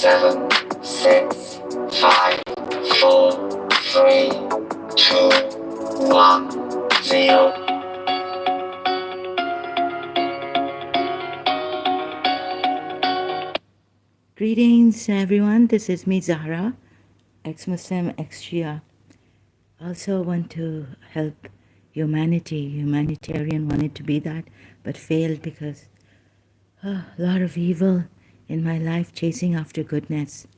7, 6, 5, 4, 3, 2, 1, 0. Greetings, everyone. This is me, Zahra, ex-Muslim, ex-Shia. Also want to help humanity. Humanitarian, wanted to be that, but failed because a lot of evil in my life, chasing after goodness.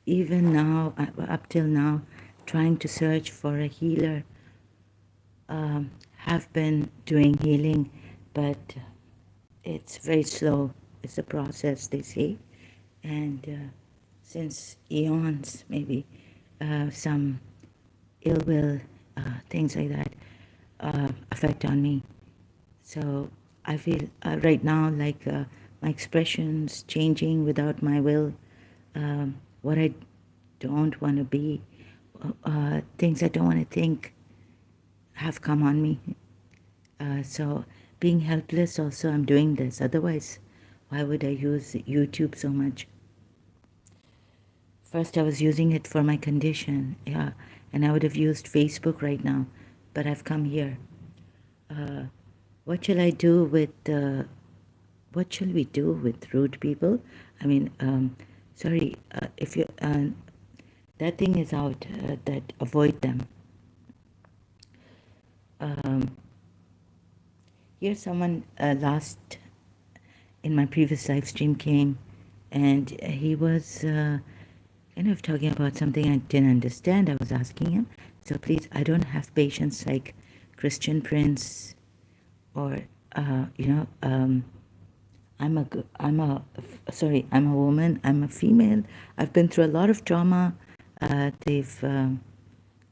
Even now, up till now, trying to search for a healer. Have been doing healing, but it's very slow. It's a process, they say. And since eons, maybe some ill will, things like that, affect on me. So I feel right now like my expressions changing without my will, what I don't want to be, things I don't want to think have come on me. So being helpless also, I'm doing this. Otherwise, why would I use YouTube so much? First, I was using it for my condition, yeah, and I would have used Facebook right now, but I've come here. What shall I do with, what shall we do with rude people? I mean, sorry, if you, that thing is out, that avoid them. Here someone last, in my previous live stream came, and he was kind of talking about something I didn't understand. I was asking him, so please, I don't have patience like Christian Prince or, I'm a woman, I'm a female. I've been through a lot of trauma. They've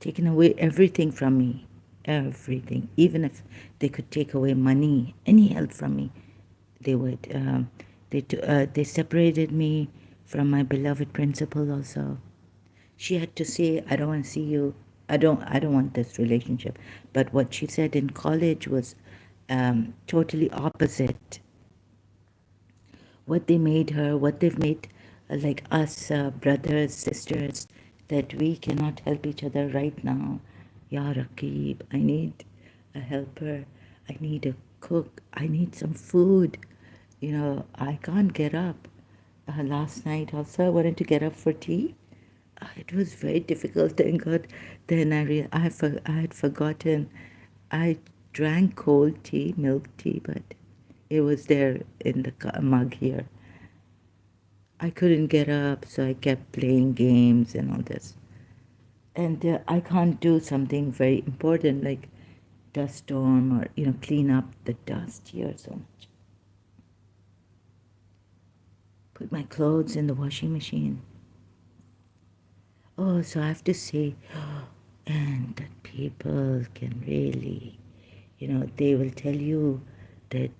taken away everything from me, everything. Even if they could take away money, any help from me, they would. They separated me from my beloved principal also. She had to say, I don't want to see you. I don't want this relationship. But what she said in college was totally opposite. What they made her, what they've made like us, brothers, sisters, that we cannot help each other right now. Ya Raqib, I need a helper. I need a cook. I need some food. I can't get up. Last night also, I wanted to get up for tea. It was very difficult, thank God. Then I had forgotten. I drank cold tea, milk tea, but it was there in the mug here. I couldn't get up, so I kept playing games and all this. And I can't do something very important like dust storm or, clean up the dust here so much. Put my clothes in the washing machine. Oh, so I have to say, and that people can really, they will tell you that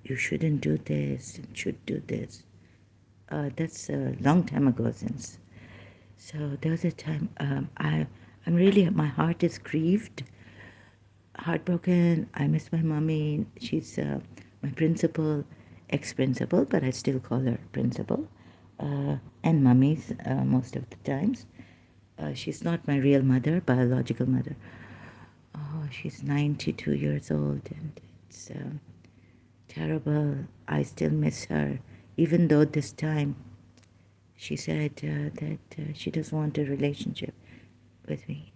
you shouldn't do this and should do this. That's a long time ago since. So there was a time I'm really, my heart is grieved, heartbroken. I miss my mommy. She's my principal, ex-principal, but I still call her principal, and mummies most of the times. She's not my real mother, biological mother. Oh, she's 92 years old, and it's terrible. I still miss her, even though this time she said that she doesn't want a relationship with me.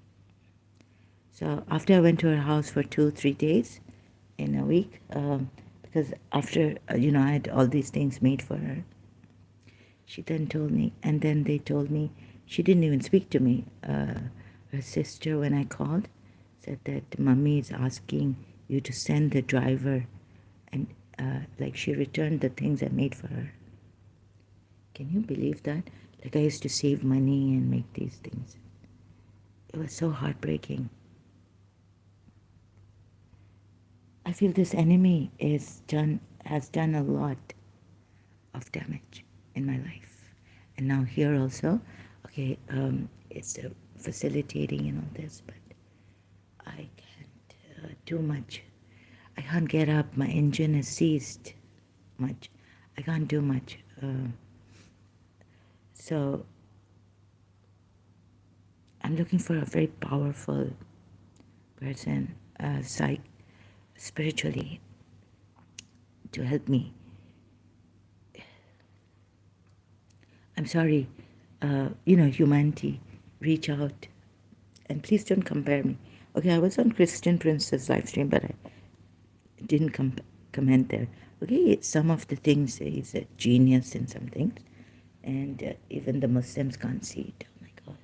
So after I went to her house for 2-3 days in a week, because after, I had all these things made for her, she then told me, and then they told me, she didn't even speak to me. Her sister, when I called, said that mommy is asking you to send the driver, and like she returned the things I made for her. Can you believe that? Like I used to save money and make these things. It was so heartbreaking. I feel this enemy has done a lot of damage in my life. And now here also, okay, it's facilitating and all this, but I can't do much. I can't get up. My engine is seized much. I can't do much. So I'm looking for a very powerful person, spiritually, to help me. I'm sorry, humanity, reach out. And please don't compare me. Okay, I was on Christian Prince's live stream, but I didn't comment there. Okay, some of the things, he's a genius in some things. And even the Muslims can't see it. Oh my God.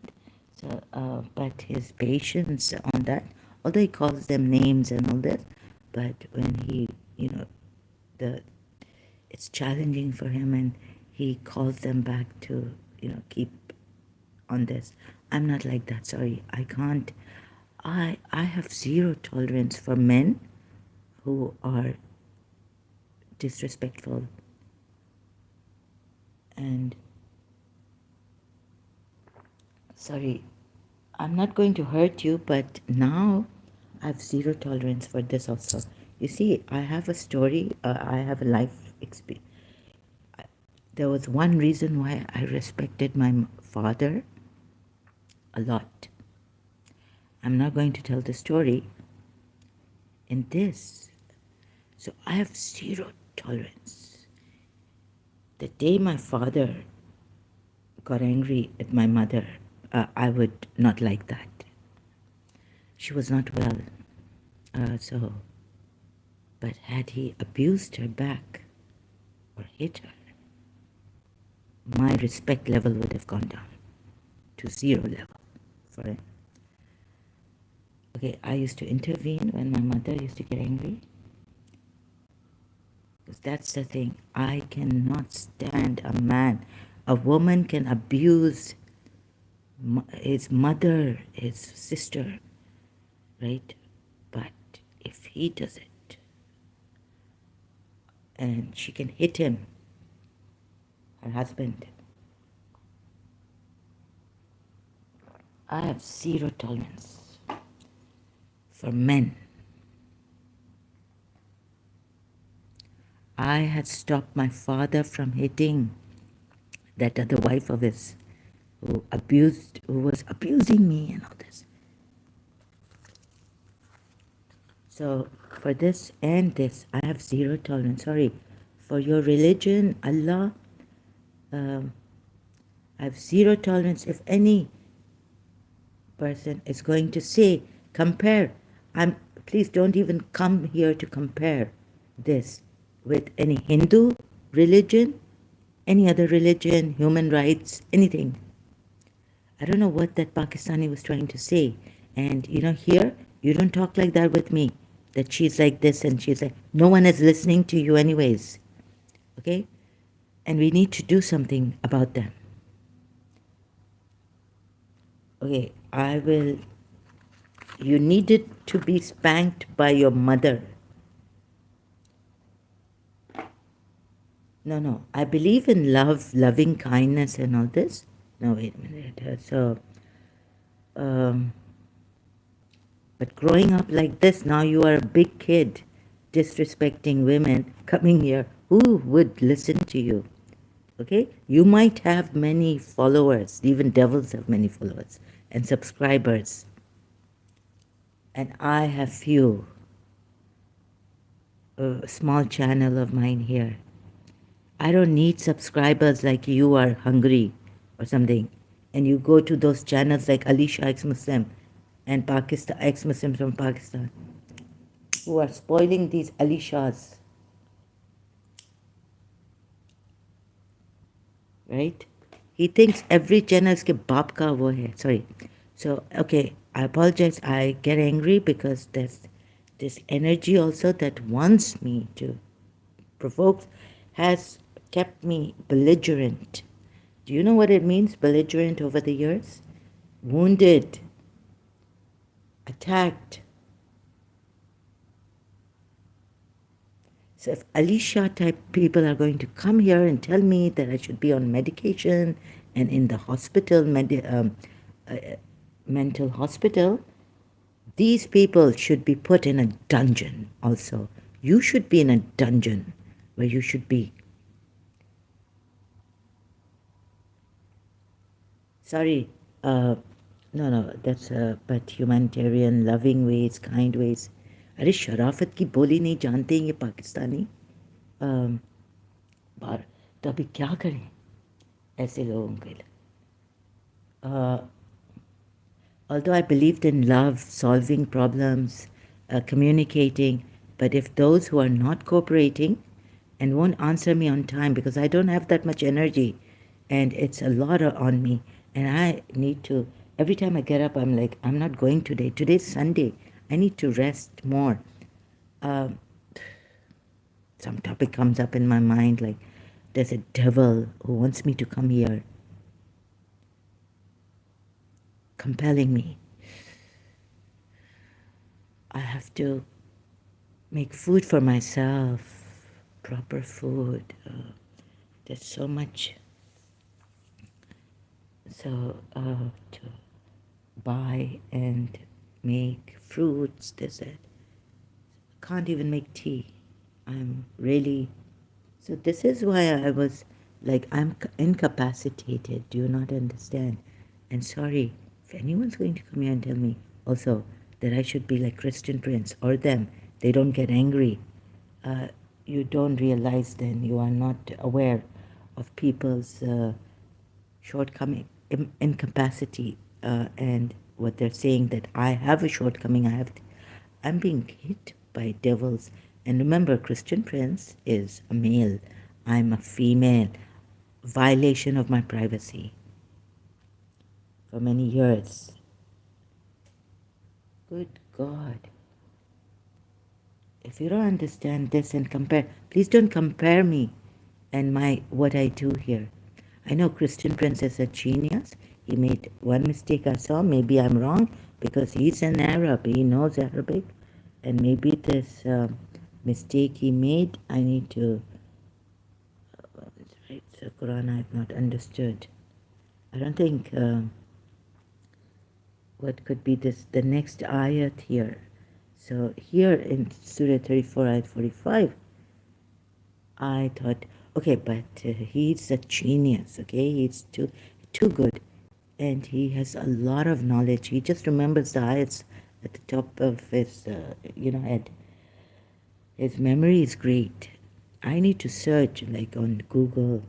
So, but his patience on that, although he calls them names and all this, but when he, it's challenging for him and he calls them back to, keep on this. I'm not like that. Sorry, I can't. I have zero tolerance for men who are disrespectful. And sorry, I'm not going to hurt you, but now I have zero tolerance for this also. You see, I have a story, I have a life experience. There was one reason why I respected my father a lot. I'm not going to tell the story in this. So I have zero tolerance. The day my father got angry at my mother, I would not like that. She was not well. But had he abused her back or hit her, my respect level would have gone down to zero level for him. Okay, I used to intervene when my mother used to get angry. Because that's the thing. I cannot stand a woman can abuse his mother, his sister, right? But if he does it, and she can hit him, her husband, I have zero tolerance for men. I had stopped my father from hitting that other wife of his who was abusing me and all this. So for this and this, I have zero tolerance. Sorry, for your religion, Allah, I have zero tolerance. If any person is going to say, compare, please don't even come here to compare this with any Hindu religion, any other religion, human rights, anything. I don't know what that Pakistani was trying to say. And here, you don't talk like that with me, that she's like this and she's like, no one is listening to you anyways. Okay? And we need to do something about them. Okay, you needed to be spanked by your mother. No, I believe in love, loving kindness and all this. No, wait a minute. But growing up like this, now you are a big kid, disrespecting women, coming here, who would listen to you? Okay? You might have many followers, even devils have many followers and subscribers. And I have few. A small channel of mine here. I don't need subscribers like you are hungry or something. And you go to those channels like Alisha ex-Muslim and Pakistan ex-Muslims from Pakistan who are spoiling these Alishas. Right? He thinks every channel is ke baap ka wo hai. Sorry. So, okay, I apologize. I get angry because there's this energy also that wants me to provoke, has kept me belligerent. Do you know what it means, belligerent, over the years? Wounded, attacked. So if Alisha type people are going to come here and tell me that I should be on medication and in the hospital, mental hospital, these people should be put in a dungeon also. You should be in a dungeon where you should be. Sorry. Uh, no, that's but humanitarian, loving ways, kind ways. अरे शराफत की बोली नहीं जानते हैं ये पाकिस्तानी। बार तो अभी क्या करें ऐसे लोगों के लिए? Although I believed in love, solving problems, communicating, but if those who are not cooperating and won't answer me on time because I don't have that much energy and it's a lot on me and I need to, every time I get up, I'm like, I'm not going today. Today's Sunday. I need to rest more. Some topic comes up in my mind like there's a devil who wants me to come here, compelling me. I have to make food for myself, proper food. There's so much. So to buy and make fruits, there's that. Can't even make tea. I'm really. So this is why I was like, I'm incapacitated. Do you not understand? And sorry, if anyone's going to come here and tell me also that I should be like Christian Prince or them, they don't get angry. You don't realize then you are not aware of people's shortcoming, incapacity, and what they're saying that I have a shortcoming. I'm being hit by devils. And remember, Christian Prince is a male. I'm a female. Violation of my privacy for many years. Good God. If you don't understand this and compare, please don't compare me and what I do here. I know Christian Prince is a genius. He made one mistake I saw. Maybe I'm wrong because he's an Arab. He knows Arabic. And maybe this mistake he made, I need to... It's the Quran I've not understood. I don't think... what could be this? The next ayat here. So here in Surah 34, ayat 45, I thought, okay, but he's a genius, okay? He's too good. And he has a lot of knowledge. He just remembers the ayats at the top of his, head. His memory is great. I need to search, like, on Google.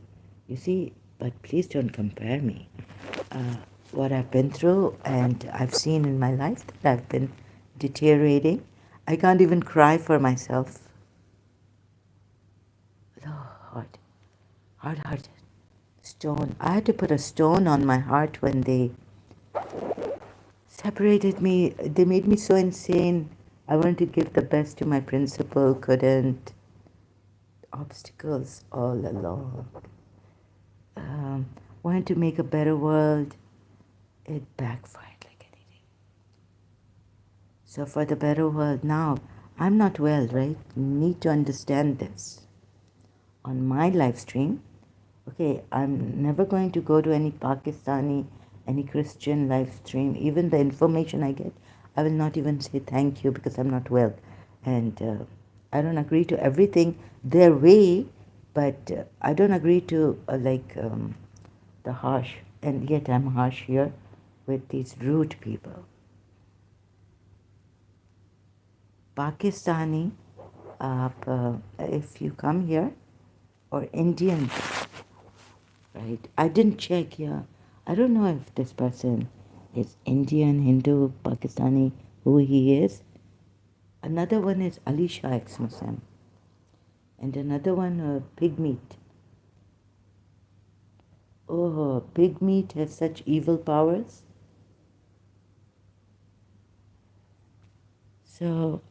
You see, but please don't compare me. What I've been through, and I've seen in my life that I've been deteriorating. I can't even cry for myself. Oh, hard. Stone. I had to put a stone on my heart when they separated me. They made me so insane. I wanted to give the best to my principal, couldn't. Obstacles all along. Wanted to make a better world. It backfired like anything. So for the better world now, I'm not well, right? Need to understand this. On my live stream, okay, I'm never going to go to any Pakistani, any Christian live stream. Even the information I get, I will not even say thank you because I'm not well. And I don't agree to everything their way, but I don't agree to the harsh, and yet I'm harsh here with these rude people. Pakistani, if you come here, or Indian, right? I didn't check here. I don't know if this person is Indian, Hindu, Pakistani, who he is. Another one is Ali Shah, ex-Muslim. And another one, pig meat. Oh, pig meat has such evil powers. So,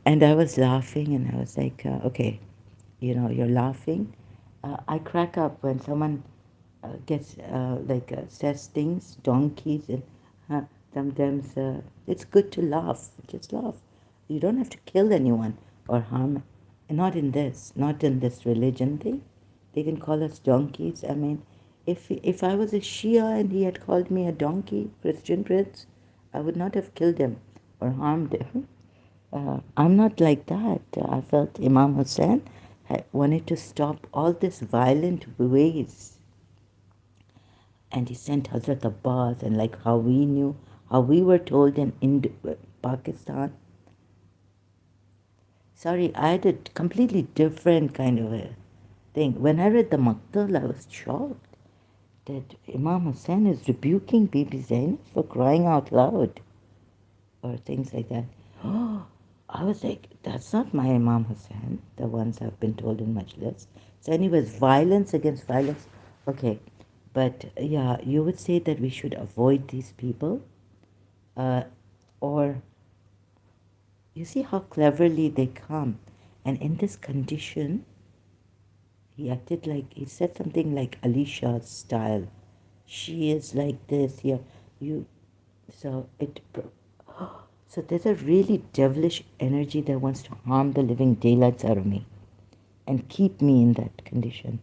and I was laughing and I was like, okay, you're laughing. I crack up when someone says things, donkeys, and sometimes it's good to laugh. Just laugh. You don't have to kill anyone or harm. Not in this religion thing. They can call us donkeys. I mean, if I was a Shia and he had called me a donkey, Christian Prince, I would not have killed him or harmed him. I'm not like that. I felt Imam Hussein wanted to stop all this violent ways. and he sent Hazrat Abbas, and like how we knew, how we were told in Pakistan. Sorry, I had a completely different kind of a thing. When I read the Maqtal, I was shocked that Imam Hussain is rebuking Bibi Zainab for crying out loud or things like that. Oh, I was like, that's not my Imam Hussain, the ones I've been told in Majlis. So anyways, violence against violence. Okay, but yeah, you would say that we should avoid these people, or you see how cleverly they come, and in this condition, he acted like he said something like Alicia's style. She is like this. Yeah, you. So so there's a really devilish energy that wants to harm the living daylights out of me, and keep me in that condition,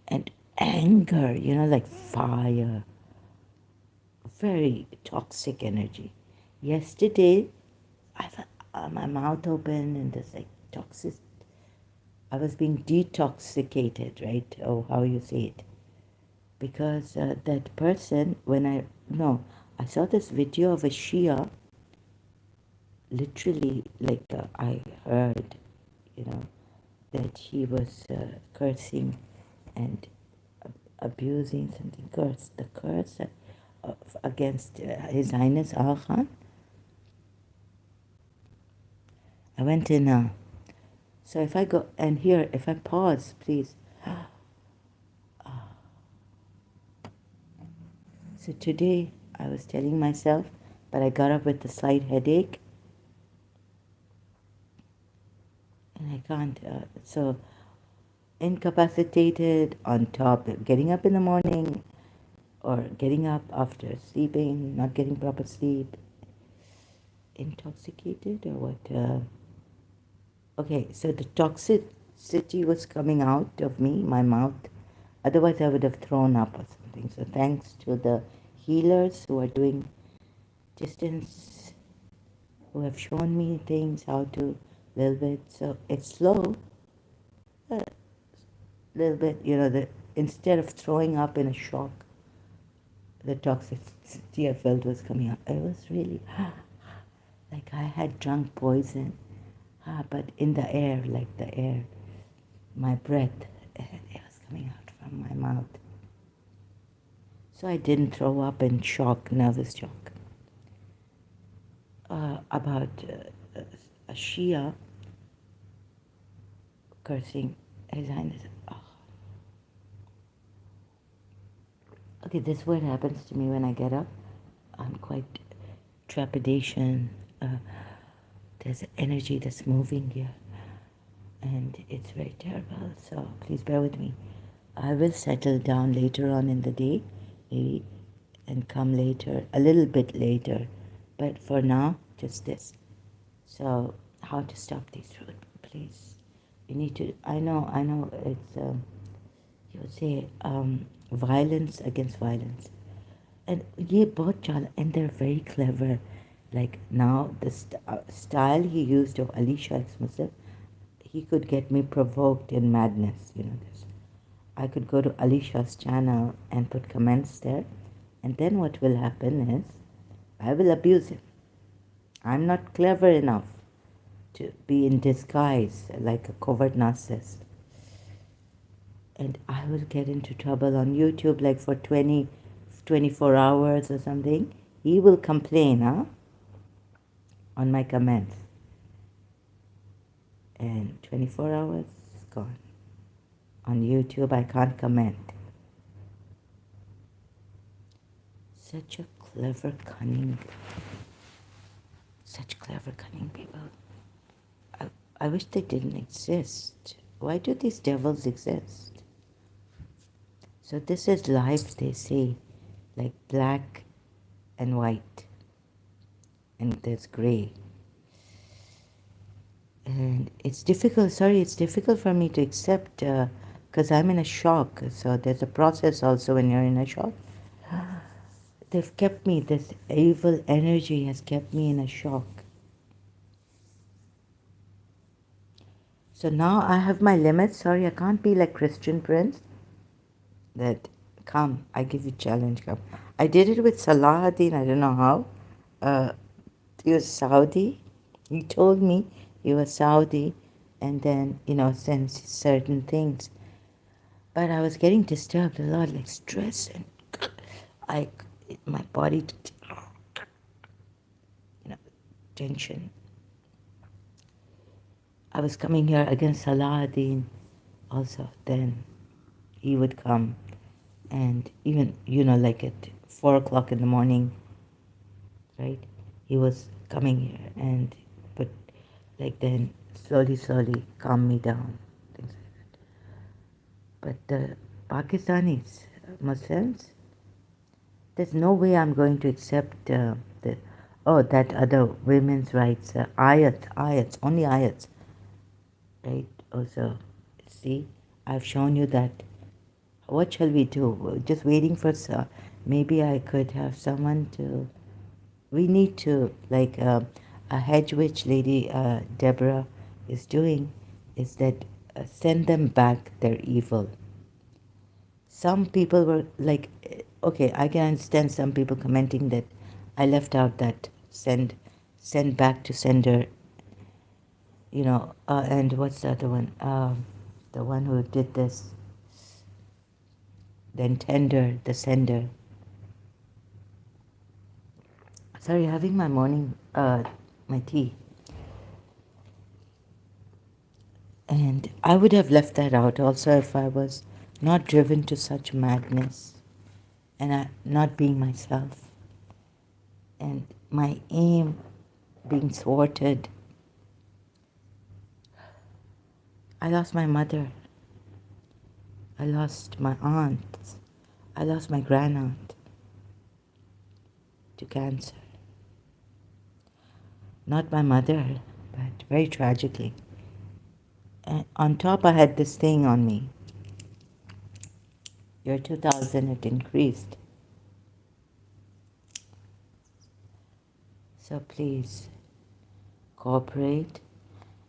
and anger. Like fire. Very toxic energy. Yesterday, I felt my mouth open and there's like toxic. I was being detoxicated, right? Or how you say it. Because that person, I saw this video of a Shia, literally, like I heard, that he was cursing and abusing something, the curse against His Highness Aga Khan. I went in, so if I go, and here, if I pause, please. So today, I was telling myself, but I got up with a slight headache, and I can't, so incapacitated on top of getting up in the morning, or getting up after sleeping, not getting proper sleep, intoxicated, or what? Okay, so the toxicity was coming out of me, my mouth. Otherwise, I would have thrown up or something. So thanks to the healers who are doing distance, who have shown me things, how to, little bit. So it's slow, a little bit, instead of throwing up in a shock, the toxicity I felt was coming out. It was really like I had drunk poison, but in the air, like the air, my breath, it was coming out from my mouth. So I didn't throw up in shock, nervous shock. About a Shia cursing His Highness. Oh. Okay, this is what happens to me when I get up. I'm quite trepidation. There's energy that's moving here, and it's very terrible. So please bear with me. I will settle down later on in the day, maybe, and come later, a little bit later. But for now, just this. So, how to stop these root, please? You need to. I know. It's you would say violence against violence, and ye both chal, and they're very clever. Like now, the style he used of Alicia ex-Muslim, he could get me provoked in madness. This. I could go to Alicia's channel and put comments there, and then what will happen is, I will abuse him. I'm not clever enough to be in disguise like a covert narcissist. And I will get into trouble on YouTube like for 24 hours or something. He will complain, on my comments. And 24 hours, gone. On YouTube, I can't comment. Such clever, cunning people. I wish they didn't exist. Why do these devils exist? So this is life, they say, like black and white, and there's gray. And it's difficult for me to accept, because I'm in a shock. So there's a process also when you're in a shock. They've kept me, this evil energy has kept me in a shock. So now I have my limits. Sorry, I can't be like Christian Prince, that Come, I give you challenge. Come. I did it with Salahuddin. I don't know how. He was Saudi. He told me he was Saudi, and then since certain things. But I was getting disturbed a lot, like stress and I, my body, tension. I was coming here against Salahuddin also. Then he would come, and even like at 4 o'clock in the morning, right? He was coming here, and but like then slowly calm me down, things like that. But the Pakistanis, Muslims, there's no way I'm going to accept that other women's rights, ayats, only ayats, right? Also, see, I've shown you that. What shall we do? We're just waiting for maybe I could have someone to. We need to, like a hedge witch lady, Deborah, is doing, is that send them back their evil. Some people were like, okay, I can understand some people commenting that I left out that send back to sender, and what's the other one? The one who did this, then tender, the sender. Sorry, having my morning, my tea. And I would have left that out also if I was not driven to such madness and not being myself. And my aim being thwarted. I lost my mother. I lost my aunt. I lost my grandaunt to cancer. Not my mother, but very tragically. And on top, I had this thing on me. Year 2000, it increased. So please, cooperate.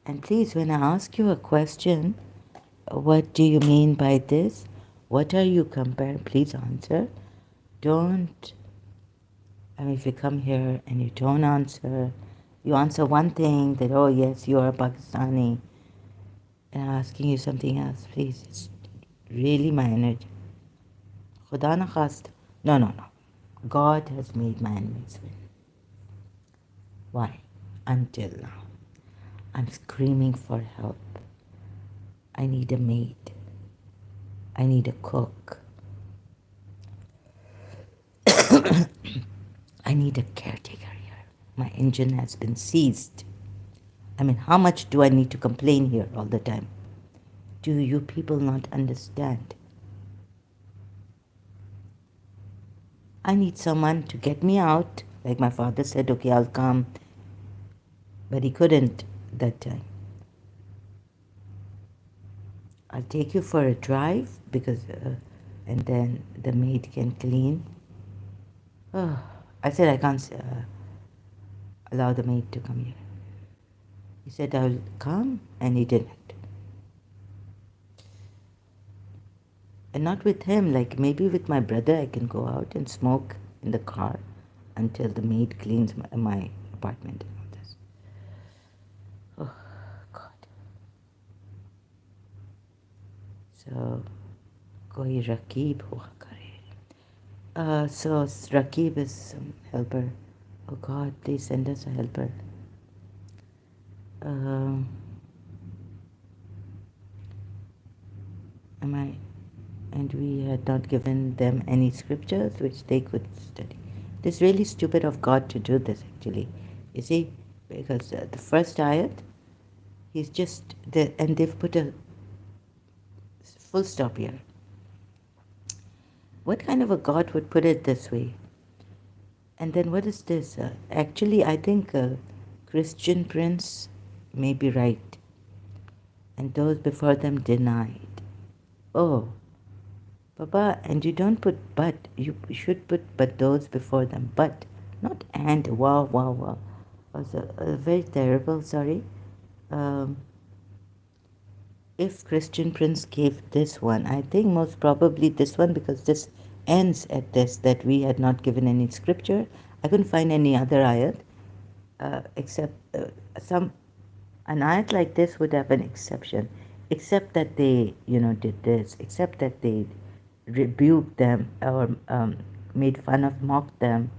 And please, when I ask you a question, what do you mean by this? What are you comparing? Please answer. Don't, if you come here and you don't answer, you answer one thing that, oh yes, you are Pakistani, and I'm asking you something else, please. It's really my energy. Khuda na khast. No. God has made my enemies win. Why? Until now. I'm screaming for help. I need a maid. I need a cook. I need a caretaker here. My engine has been seized. How much do I need to complain here all the time? Do you people not understand? I need someone to get me out. Like my father said, okay, I'll come. But he couldn't that time. I'll take you for a drive because, and then the maid can clean. Oh, I said I can't allow the maid to come here. He said I'll come, and he didn't. And not with him, like maybe with my brother I can go out and smoke in the car until the maid cleans my apartment and all this. Oh, God. So, koi Rakib hua kare. So Rakib is some helper. Oh God, please send us a helper. And we had not given them any scriptures which they could study. It is really stupid of God to do this, actually. You see, because the first ayat, he's just, and they've put a full stop here. What kind of a God would put it this way? And then what is this? Actually, I think Christian Prince may be right. And those before them denied. Oh, Papa, and you don't put but. You should put but those before them. But, not and. Wow. Also, very terrible, sorry. If Christian Prince gave this one, I think most probably this one, because this ends at this, that we had not given any scripture. I couldn't find any other ayat except some. An ayat like this would have an exception, except that they, did this, except that they rebuked them or made fun of, mocked them.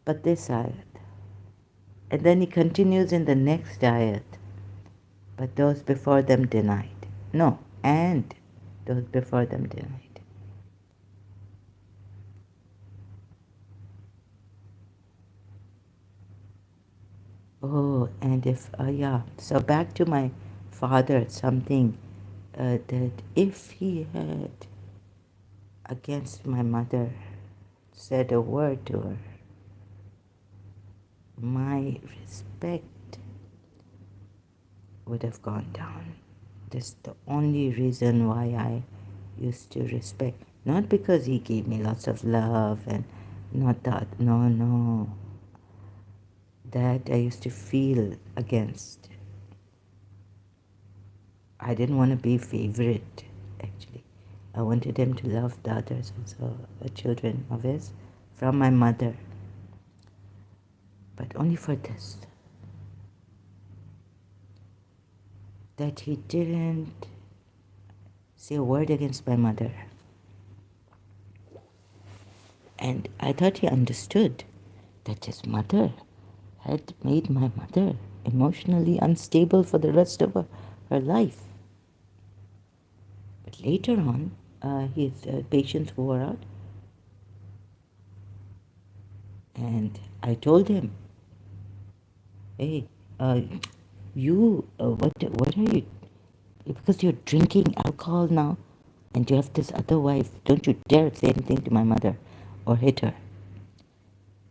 But this ayat. And then he continues in the next ayat. But those before them denied. No, and those before them denied. Oh, and if, yeah, so back to my father, something that if he had, against my mother, said a word to her, my respect would have gone down. That's the only reason why I used to respect. Not because he gave me lots of love and not that, no. That I used to feel against. I didn't want to be favorite, actually. I wanted him to love the others also, the children of his, from my mother. But only for this. That he didn't say a word against my mother. And I thought he understood that his mother had made my mother emotionally unstable for the rest of her life. But later on, his patience wore out. And I told him, hey, what are you, because you're drinking alcohol now and you have this other wife, don't you dare say anything to my mother or hit her.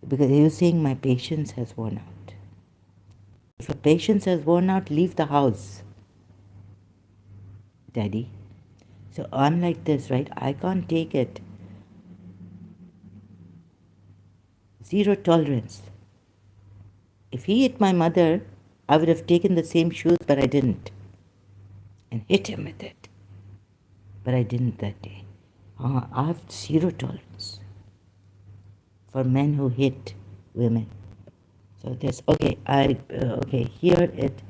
Because he was saying my patience has worn out. If your patience has worn out, leave the house, Daddy. So I'm like this, right? I can't take it. Zero tolerance. If he hit my mother, I would have taken the same shoes, but I didn't. And hit him with it. But I didn't that day. I have zero tolerance for men who hit women. So this, okay, here it,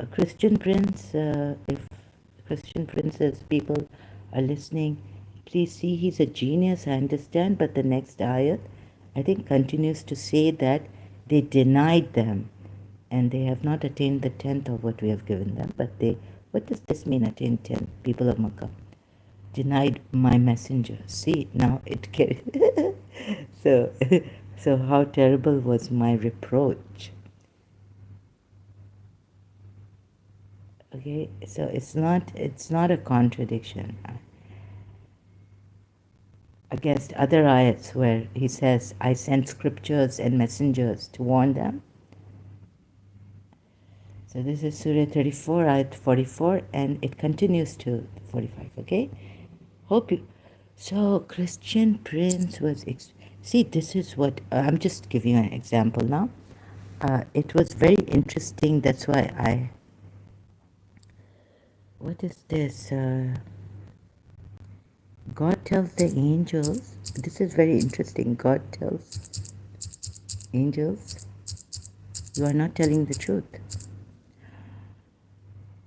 Christian Prince, if Christian Prince's people are listening, please see he's a genius, I understand, but the next ayat, I think, continues to say that they denied them and they have not attained the 10th of what we have given them. But what does this mean, attain 10th? People of Makkah denied my messenger. See, now it carries. So how terrible was my reproach. Okay, so it's not a contradiction against other ayats where he says, I sent scriptures and messengers to warn them. So this is Surah 34, ayat 44, and it continues to 45, okay? Hope you... So Christian Prince was... See, this is what... I'm just giving you an example now. It was very interesting, that's why I... What is this? God tells the angels... This is very interesting. God tells angels, you are not telling the truth.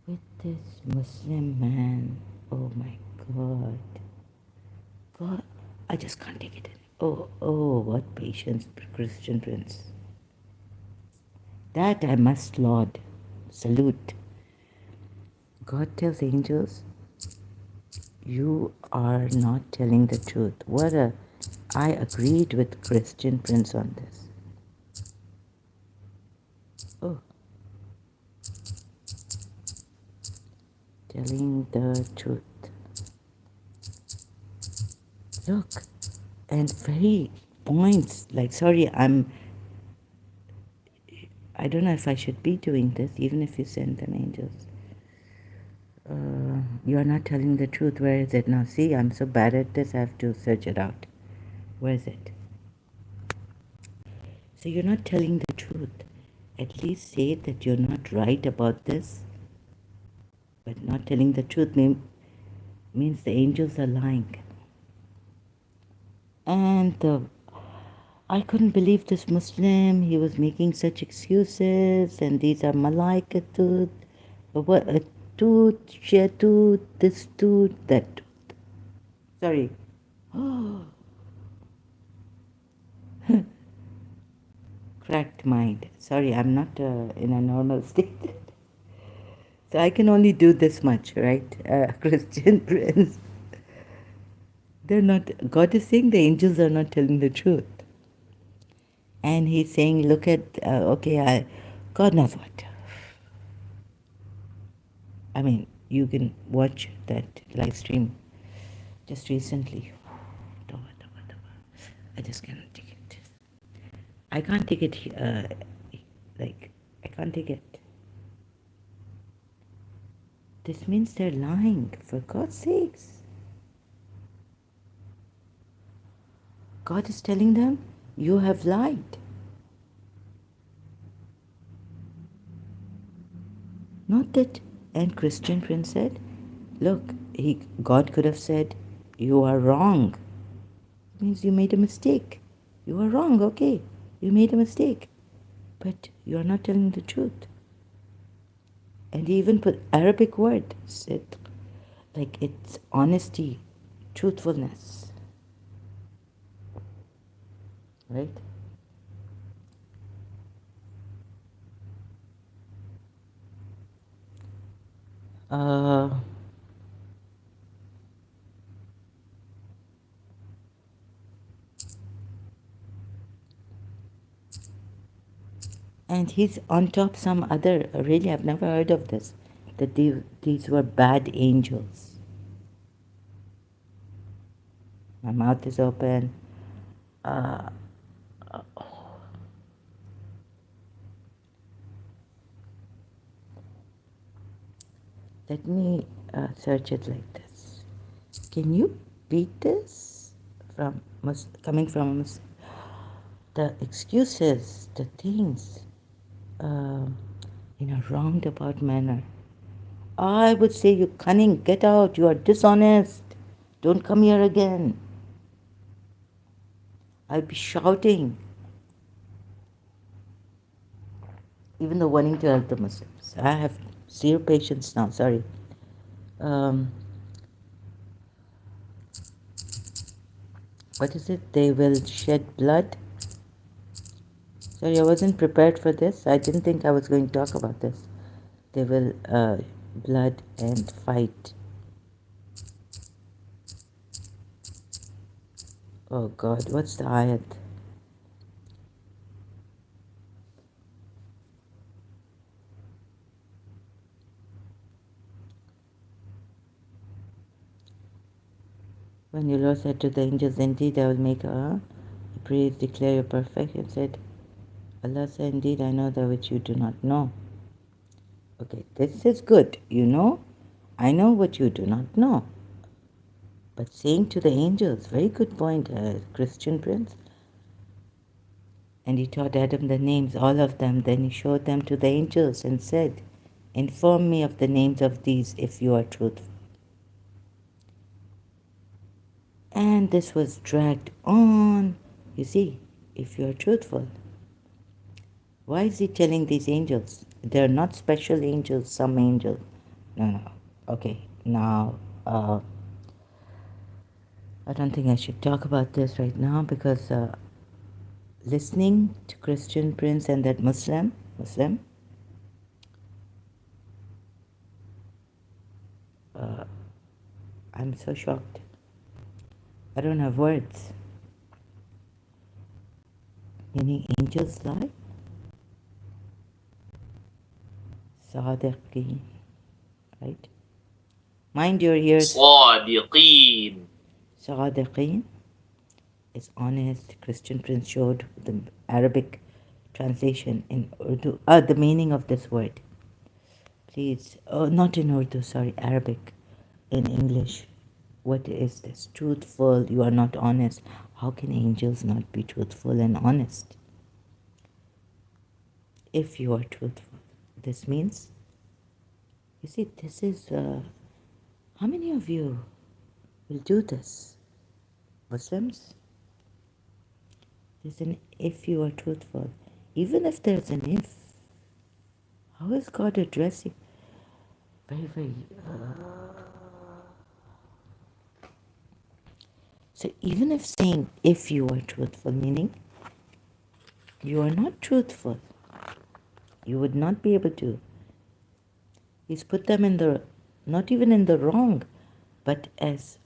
With this Muslim man, oh my God. God, I just can't take it. Oh, what patience, Christian Prince. That I must laud, salute. God tells angels, you are not telling the truth. I agreed with Christian Prince on this. Oh. Telling the truth. Look, and very points, like, sorry, I don't know if I should be doing this, even if you send them angels. You are not telling the truth. Where is it now? See, I'm so bad at this, I have to search it out. Where is it? So you're not telling the truth. At least say that you're not right about this. But not telling the truth means the angels are lying. And I couldn't believe this Muslim. He was making such excuses, and these are malaika tooth, what a tooth, share tooth, this tooth, that tooth. Sorry. Cracked mind. Sorry, I'm not in a normal state. So I can only do this much, right? Christian Prince. They're not, God is saying the angels are not telling the truth. And he's saying, look at, God knows what. I mean, you can watch that live stream just recently. I just cannot take it. I can't take it, I can't take it. This means they're lying, for God's sakes. God is telling them, you have lied. Not that, and Christian Prince said, look, God could have said, you are wrong. It means you made a mistake. You are wrong, okay. You made a mistake. But you are not telling the truth. And he even put Arabic word, sidq, like it's honesty, truthfulness, right? Uh, and he's on top some other, really, I've never heard of this, that these were bad angels. My mouth is open. Let me search it like this. Can you beat this from coming from the excuses, the things, in a roundabout manner? I would say, you cunning, get out, you are dishonest, don't come here again. I'll be shouting, even though wanting to help the Muslims. I have zero patience now, sorry. What is it? They will shed blood. Sorry, I wasn't prepared for this. I didn't think I was going to talk about this. They will blood and fight. Oh God, what's the ayat? When your Lord said to the angels, indeed I will make a praise, declare your perfection, said, Allah said, indeed I know that which you do not know. Okay, this is good. You know, I know what you do not know. But saying to the angels, very good point, Christian Prince. And he taught Adam the names, all of them. Then he showed them to the angels and said, inform me of the names of these if you are truthful. And this was dragged on. You see, if you are truthful. Why is he telling these angels? They're not special angels, some angels. No. Okay, now, I don't think I should talk about this right now because listening to Christian Prince and that Muslim, I'm so shocked. I don't have words. Meaning angels lie? Sadiqeen, right? Mind your ears. صادقين. Sadiqeen is honest. Christian Prince showed the Arabic translation in Urdu. The meaning of this word. Please, not in Urdu, sorry, Arabic. In English. What is this? Truthful, you are not honest. How can angels not be truthful and honest? If you are truthful. This means, you see, this is, how many of you will do this? Muslims? There's an if you are truthful. Even if there's an if, how is God addressing? Very, very. So even if saying if you are truthful, meaning you are not truthful, you would not be able to. He's put them in the, not even in the wrong, but as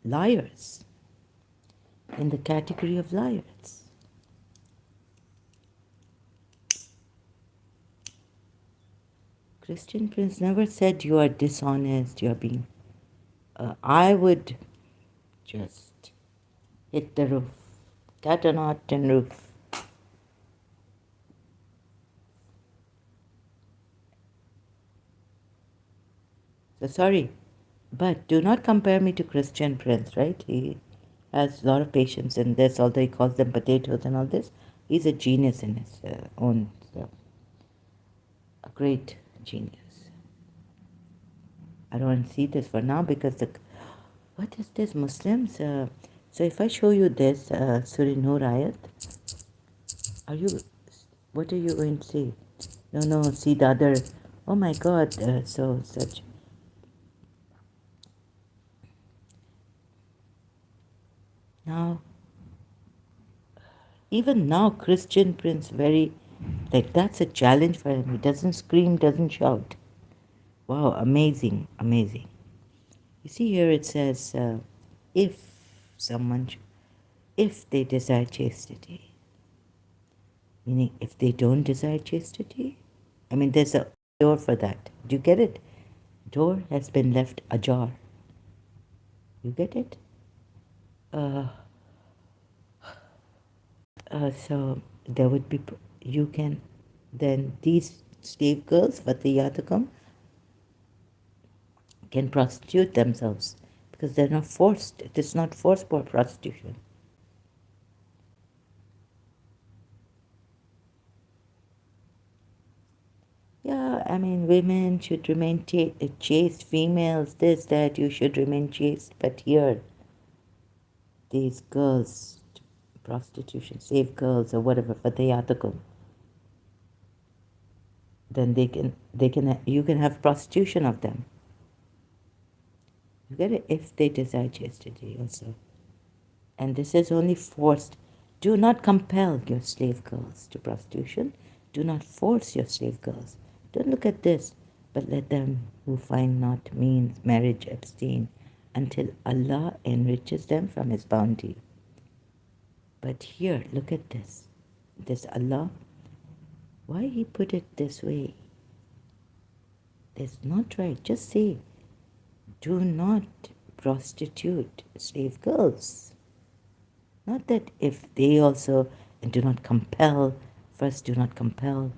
liars, in the category of liars. Christian Prince never said you are dishonest, you are being. I would just hit the roof, cat on hot tin roof. So sorry, but do not compare me to Christian Prince, right? He has a lot of patience in this, although he calls them potatoes and all this. He's a genius in his own stuff. A great genius. I don't see this for now because what is this, Muslims? So if I show you this Surah Nur ayat, what are you going to see? No, see the other. Oh my God, such. Now, even now, Christian Prince like that's a challenge for him. He doesn't scream, doesn't shout. Wow, amazing, amazing. You see here it says, if if they desire chastity, meaning if they don't desire chastity, I mean, there's a door for that. Do you get it? Door has been left ajar. You get it? So there would be, then these slave girls, Vatiyatakum, can prostitute themselves because they're not forced. It is not forced for prostitution. Yeah, I mean, women should remain chaste, females, this, that, you should remain chaste. But here, these girls, prostitution, slave girls or whatever, Fatayatakum, then you can have prostitution of them. You get it if they desire chastity also. And this is only forced. Do not compel your slave girls to prostitution. Do not force your slave girls. Don't look at this, but let them who find not means marriage abstain until Allah enriches them from His bounty. But here, look at this. This Allah, why He put it this way? It's not right. Just say, do not prostitute slave girls. Not that if they also, and do not compel, first do not compel.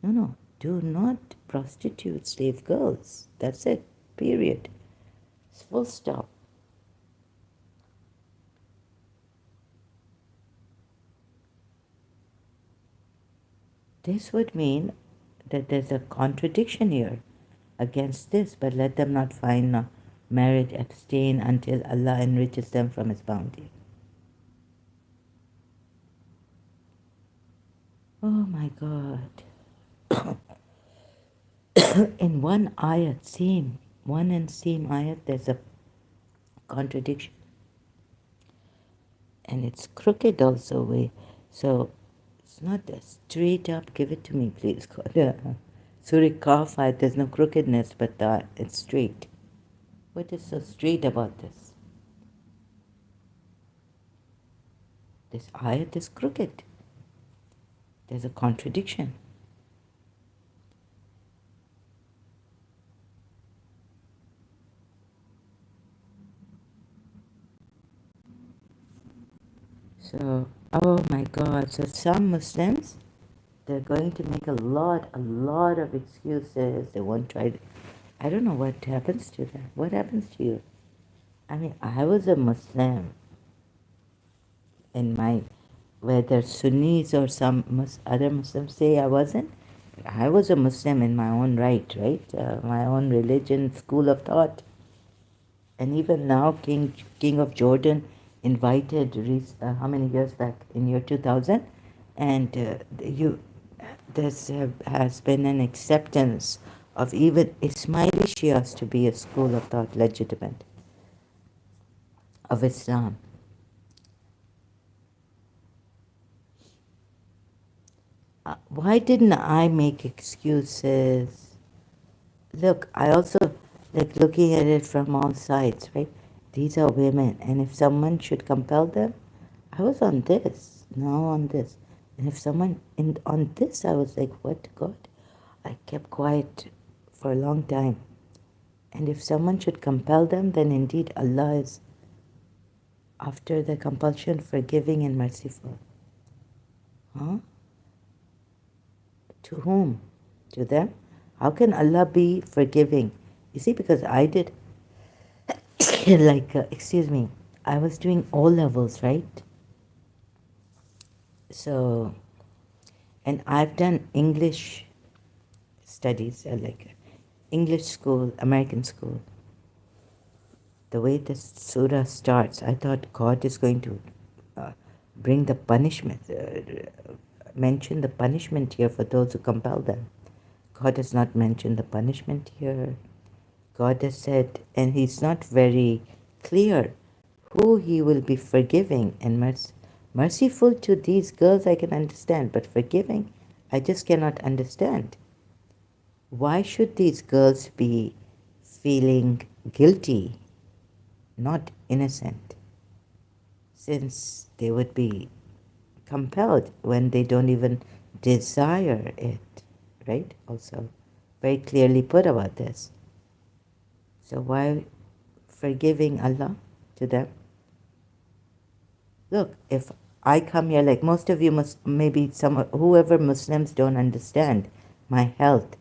No, do not prostitute slave girls. That's it, period. It's full stop. This would mean that there's a contradiction here against this, but let them not find marriage abstain until Allah enriches them from His bounty. Oh my God. In one ayat, one and same ayat, there's a contradiction. And it's crooked also way. So it's not a straight up, give it to me please. Surah Kaf ayat, there's no crookedness, but it's straight. What is so straight about this? This ayat is crooked. There's a contradiction. So, oh my God. So some Muslims, they're going to make a lot of excuses. They won't try to, I don't know what happens to them. What happens to you? I mean, I was a Muslim in my, whether Sunnis or some other Muslims say I wasn't. I was a Muslim in my own right? My own religion, school of thought. And even now, King of Jordan, invited how many years back in year 2000, and you there's has been an acceptance of even Ismaili Shias to be a school of thought legitimate of Islam. Why didn't I make excuses? Look, I also like looking at it from all sides, right? These are women, and if someone should compel them, I was on this, now on this. And if someone on this, I was like, what, God? I kept quiet for a long time. And if someone should compel them, then indeed Allah is, after the compulsion, forgiving and merciful. Huh? To whom? To them? How can Allah be forgiving? You see, because I did, like, excuse me, I was doing O levels, right? So, and I've done English studies, like English school, American school. The way the surah starts, I thought God is going to bring the punishment, mention the punishment here for those who compel them. God has not mentioned the punishment here. God has said, and He's not very clear who He will be forgiving and merciful to these girls. I can understand, but forgiving, I just cannot understand. Why should these girls be feeling guilty, not innocent, since they would be compelled when they don't even desire it, right? Also, very clearly put about this. So why forgiving Allah to them? Look, if I come here, like most of you must, maybe whoever Muslims don't understand my health.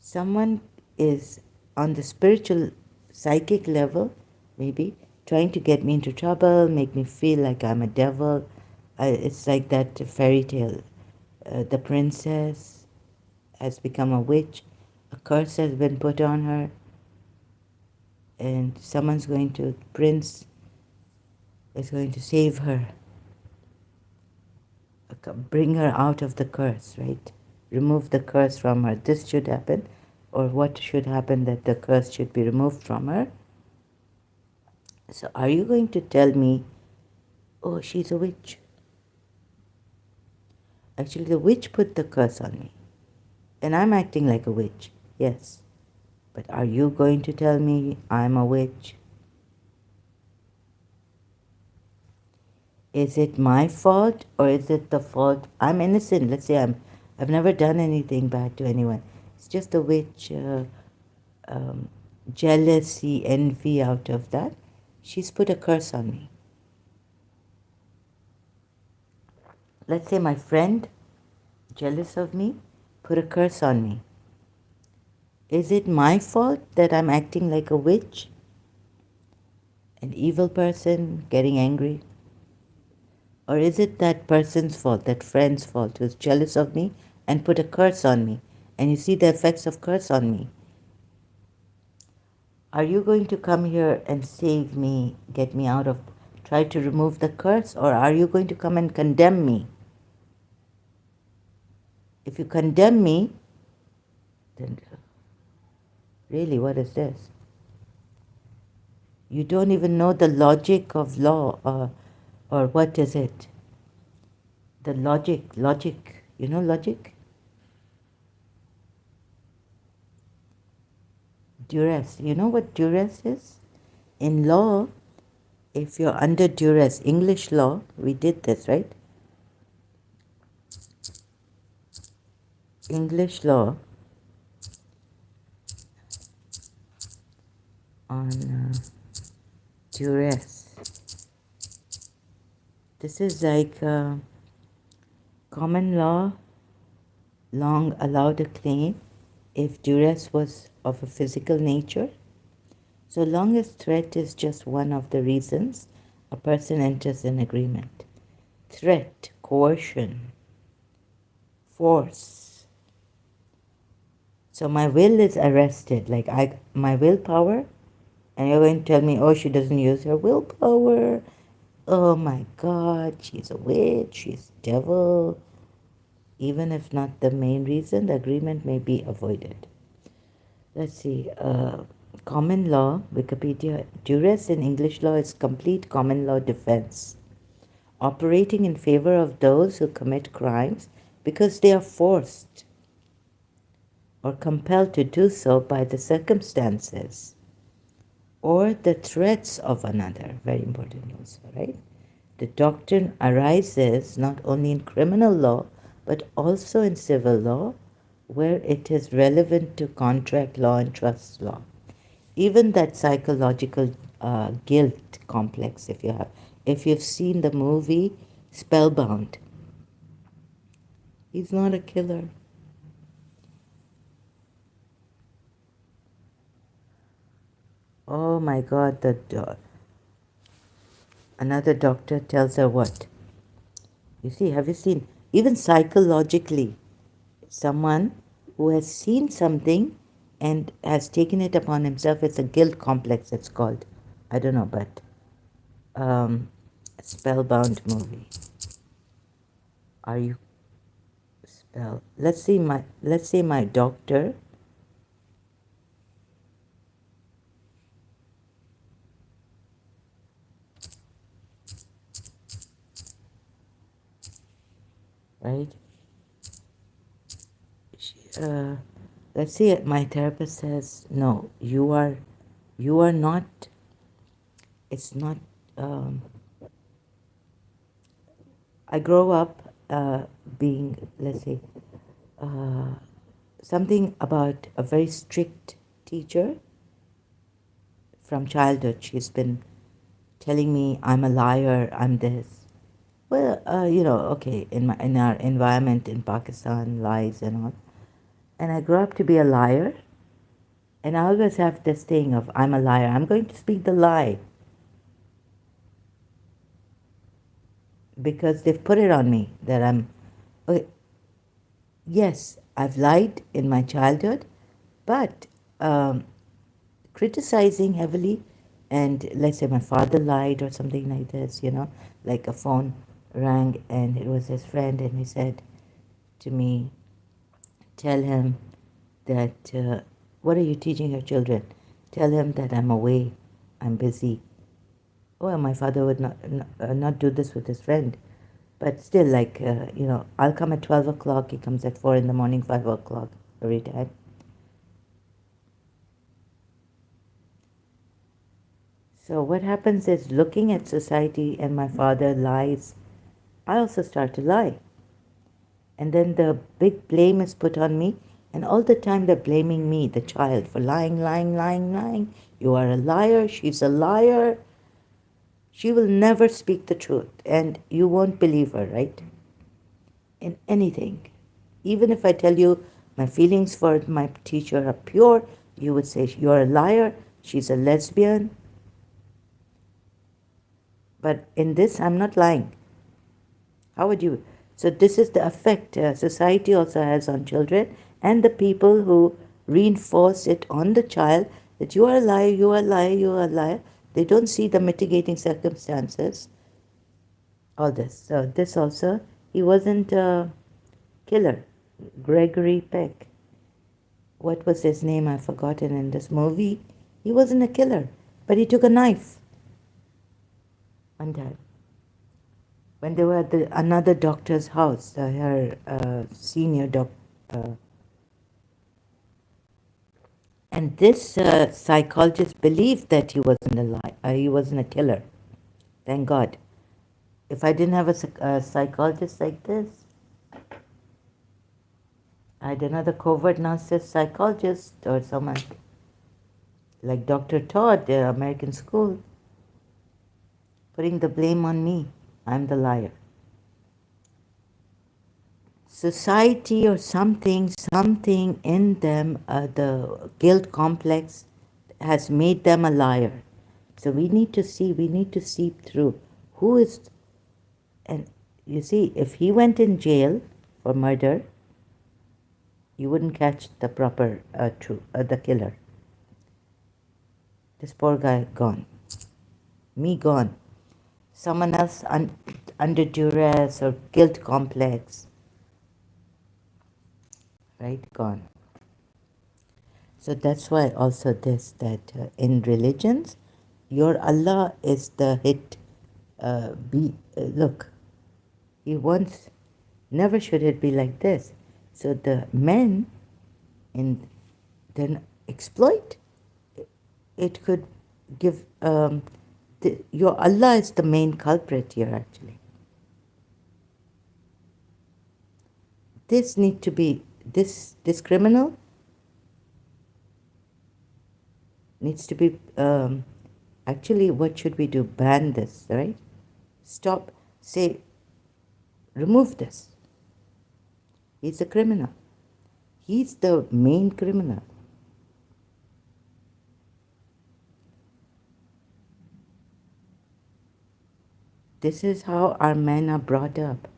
Someone is on the spiritual, psychic level, maybe, trying to get me into trouble, make me feel like I'm a devil. It's like that fairy tale. The princess has become a witch. A curse has been put on her. And prince is going to save her. Bring her out of the curse, right? Remove the curse from her. This should happen. Or what should happen that the curse should be removed from her. So are you going to tell me, oh, she's a witch? Actually, the witch put the curse on me. And I'm acting like a witch, yes. But are you going to tell me I'm a witch? Is it my fault or is it the fault? I'm innocent. Let's say I've never done anything bad to anyone. It's just a witch, jealousy, envy out of that. She's put a curse on me. Let's say my friend, jealous of me, put a curse on me. Is it my fault that I'm acting like a witch? An evil person getting angry? Or is it that person's fault, that friend's fault, who's jealous of me and put a curse on me? And you see the effects of curse on me. Are you going to come here and save me, get me out of, try to remove the curse? Or are you going to come and condemn me? If you condemn me, then really, what is this? You don't even know the logic of law, or what is it? The logic, you know logic? Duress, you know what duress is? In law, if you're under duress, English law, we did this, right? English law on duress. This is like common law long allowed a claim if duress was of a physical nature. So long as threat is just one of the reasons a person enters an agreement. Threat, coercion, force. So my will is arrested, like my willpower And you're going to tell me, oh, she doesn't use her willpower. Oh my God, she's a witch, she's devil. Even if not the main reason, the agreement may be avoided. Let's see. Common law, Wikipedia. Duress in English law is complete common law defense, operating in favor of those who commit crimes because they are forced or compelled to do so by the circumstances or the threats of another. Very important also, right? The doctrine arises not only in criminal law but also in civil law, where it is relevant to contract law and trust law. Even that psychological guilt complex, if you've seen the movie Spellbound, he's not a killer. Oh my God, another doctor tells her what? You see, have you seen, even psychologically, someone who has seen something and has taken it upon himself, it's a guilt complex, it's called. I don't know, but Spellbound movie. Are you spell? Let's say my doctor right? Let's say my therapist says, no, you are not, it's not, I grow up being, let's say, something about a very strict teacher from childhood. She's been telling me I'm a liar, I'm this. Well, okay, in our environment in Pakistan, lies and all. And I grew up to be a liar. And I always have this thing of, I'm a liar. I'm going to speak the lie. Because they've put it on me that okay, yes, I've lied in my childhood, but criticizing heavily, and let's say my father lied or something like this, like a phone rang and it was his friend and he said to me, tell him that, what are you teaching your children? Tell him that I'm away, I'm busy. Well, my father would not do this with his friend. But still, like, I'll come at 12 o'clock, he comes at 4 in the morning, 5 o'clock every time. So what happens is, looking at society and my father lies, I also start to lie. And then the big blame is put on me, and all the time they're blaming me, the child, for lying, lying, lying, lying. You are a liar, she's a liar. She will never speak the truth, and you won't believe her, right? In anything. Even if I tell you my feelings for my teacher are pure, you would say, you're a liar, she's a lesbian. But in this, I'm not lying. How would you? So this is the effect society also has on children, and the people who reinforce it on the child, that you are a liar, you are a liar, you are a liar. They don't see the mitigating circumstances. All this. So this also, he wasn't a killer. Gregory Peck. What was his name? I've forgotten in this movie. He wasn't a killer, but he took a knife one time. When they were at another doctor's house, her senior doctor, and this psychologist believed that he wasn't he wasn't a killer. Thank God. If I didn't have a psychologist like this, I had another covert narcissist psychologist or someone like Dr. Todd, the American School, putting the blame on me. I'm the liar. Society or something in them, the guilt complex has made them a liar. So we need to seep through who is, and you see, if he went in jail for murder, you wouldn't catch the proper the killer. This poor guy gone. Me gone. Someone else under duress or guilt complex, right? Gone. So that's why also this, that in religions, your Allah is the hit. Look, He wants, never should it be like this. So the men in then exploit. It could give, your Allah is the main culprit here actually. This need to be, this criminal needs to be, actually what should we do? Ban this, right? Stop, say, remove this. He's a criminal. He's the main criminal. This is how our men are brought up.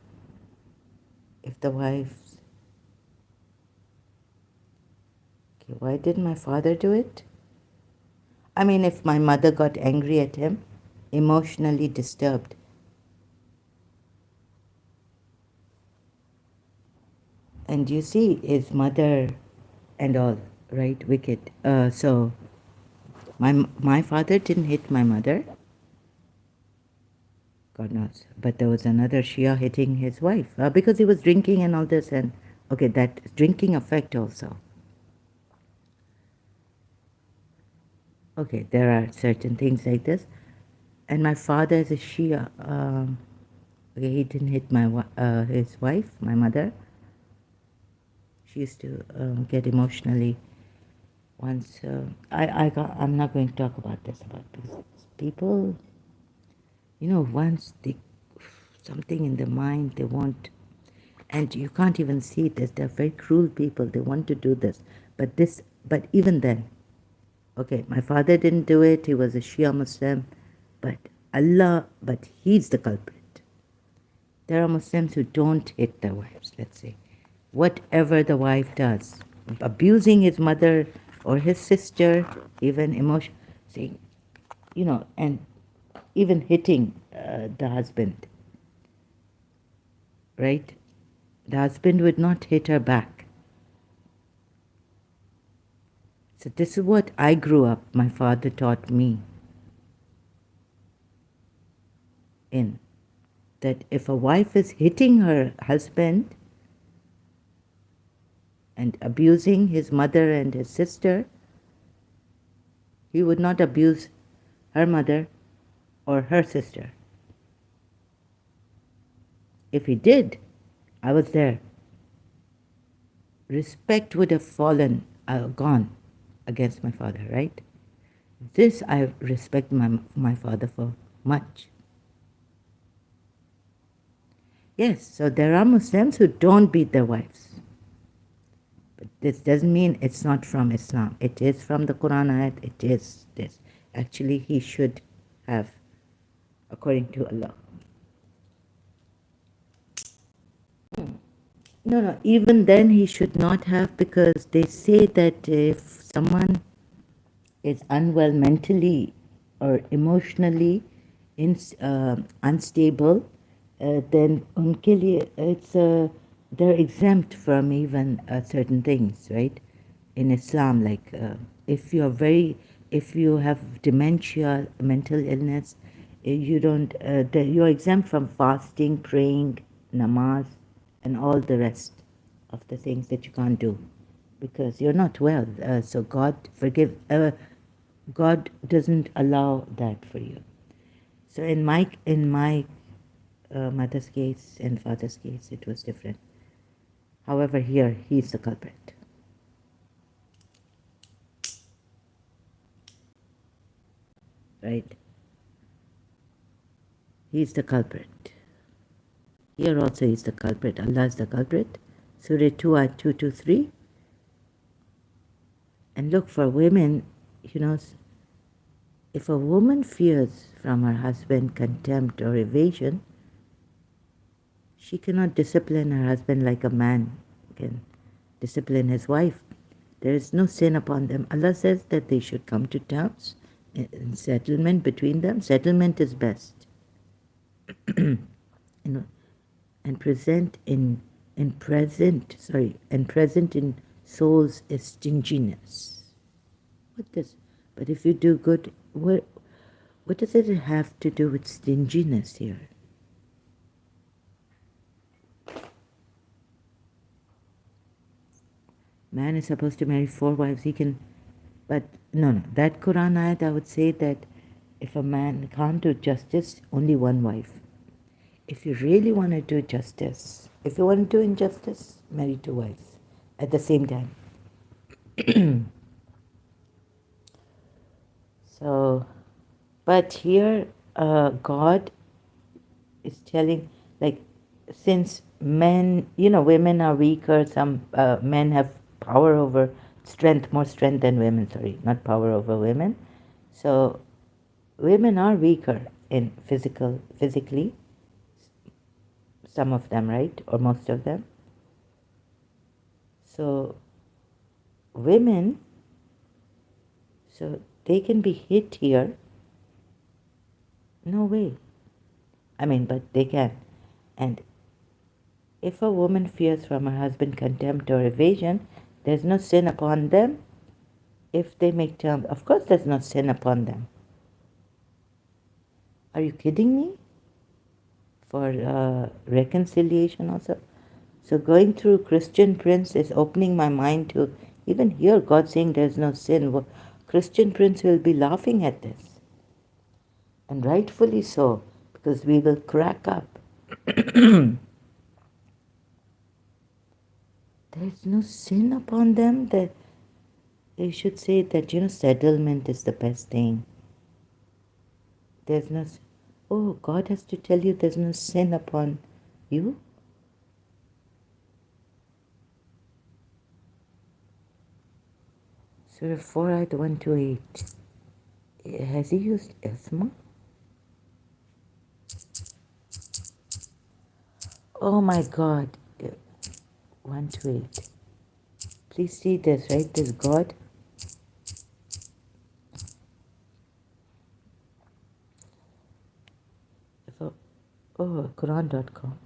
If the wives, okay, why didn't my father do it? I mean, if my mother got angry at him, emotionally disturbed, and you see his mother and all, right, wicked. So my father didn't hit my mother, God knows, but there was another Shia hitting his wife because he was drinking and all this, and okay, that drinking effect also. Okay, there are certain things like this, and my father is a Shia. Okay, he didn't hit his wife, my mother. She used to get emotionally. Once I'm not going to talk about this, about people. You know, once they something in their mind they want, and you can't even see this. They're very cruel people. They want to do this, but even then, okay, my father didn't do it. He was a Shia Muslim, but he's the culprit. There are Muslims who don't hit their wives. Let's say, whatever the wife does, abusing his mother or his sister, even emotion, saying, you know, and even hitting the husband, right? The husband would not hit her back. So this is what I grew up, my father taught me in, that if a wife is hitting her husband and abusing his mother and his sister, he would not abuse her mother or her sister. If he did, I was there. Respect would have gone against my father, right? This I respect my father for much. Yes, so there are Muslims who don't beat their wives. But this doesn't mean it's not from Islam. It is from the Quran ayat. It is this. Actually, he should have, according to Allah. No, even then he should not have, because they say that if someone is unwell mentally or emotionally unstable, then unke liye they're exempt from even certain things, right? In Islam, like if you have dementia, mental illness, you don't, you're exempt from fasting, praying, namaz, and all the rest of the things that you can't do because you're not well. So God doesn't allow that for you. So in my mother's case and father's case, it was different. However, here he's the culprit. Right? He's the culprit. Here also is the culprit. Allah is the culprit. Surah 2, ayat 2 to 3. And look, for women, you know, if a woman fears from her husband contempt or evasion, she cannot discipline her husband like a man can discipline his wife. There is no sin upon them. Allah says that they should come to terms. in settlement between them. Settlement is best. You know, and present in souls is stinginess. What does? But if you do good, what does it have to do with stinginess here? Man is supposed to marry 4 wives. He can, but no. That Quran ayat, I would say that if a man can't do justice, only 1 wife. If you really want to do justice, if you want to do injustice, marry 2 wives at the same time. So, but here God is telling, like, since men, women are weaker, some men have power over more strength than women, sorry, not power over women. So women are weaker in physically, some of them, right? Or most of them. So women, so they can be hit here. No way. I mean, but they can. And if a woman fears from her husband contempt or evasion, there's no sin upon them. If they make terms, of course there's no sin upon them. Are you kidding me? For reconciliation also. So going through Christian Prince is opening my mind to even hear God saying there's no sin. Christian Prince will be laughing at this. And rightfully so, because we will crack up. There's no sin upon them. That they should say that, settlement is the best thing. There's no, oh, God has to tell you there's no sin upon you? Surah 4 ayat 1 to 8. Has he used Isma? Oh my God. 1 to 8. Please see this, right? This God. Oh, Quran.com.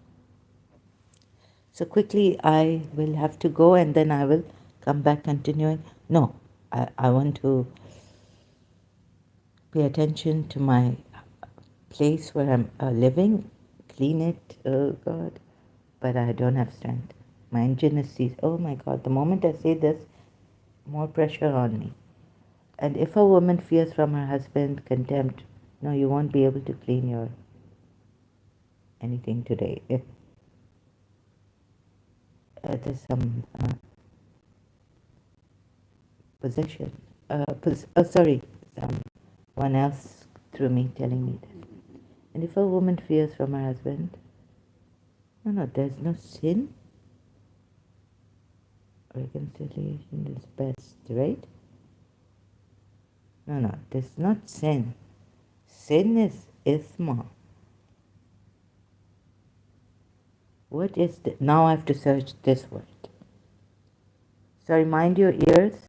So quickly I will have to go and then I will come back continuing. No, I want to pay attention to my place where I'm living, clean it, oh God, but I don't have strength. My engine is seized. Oh my God, the moment I say this, more pressure on me. And if a woman fears from her husband contempt, no, you won't be able to clean your anything today. There's some position. Sorry, someone else through me telling me this. And if a woman fears from her husband, no, there's no sin. Reconciliation is best, right? No, there's not sin. Sin is isma. What is the, now I have to search this word. Sorry, mind your ears.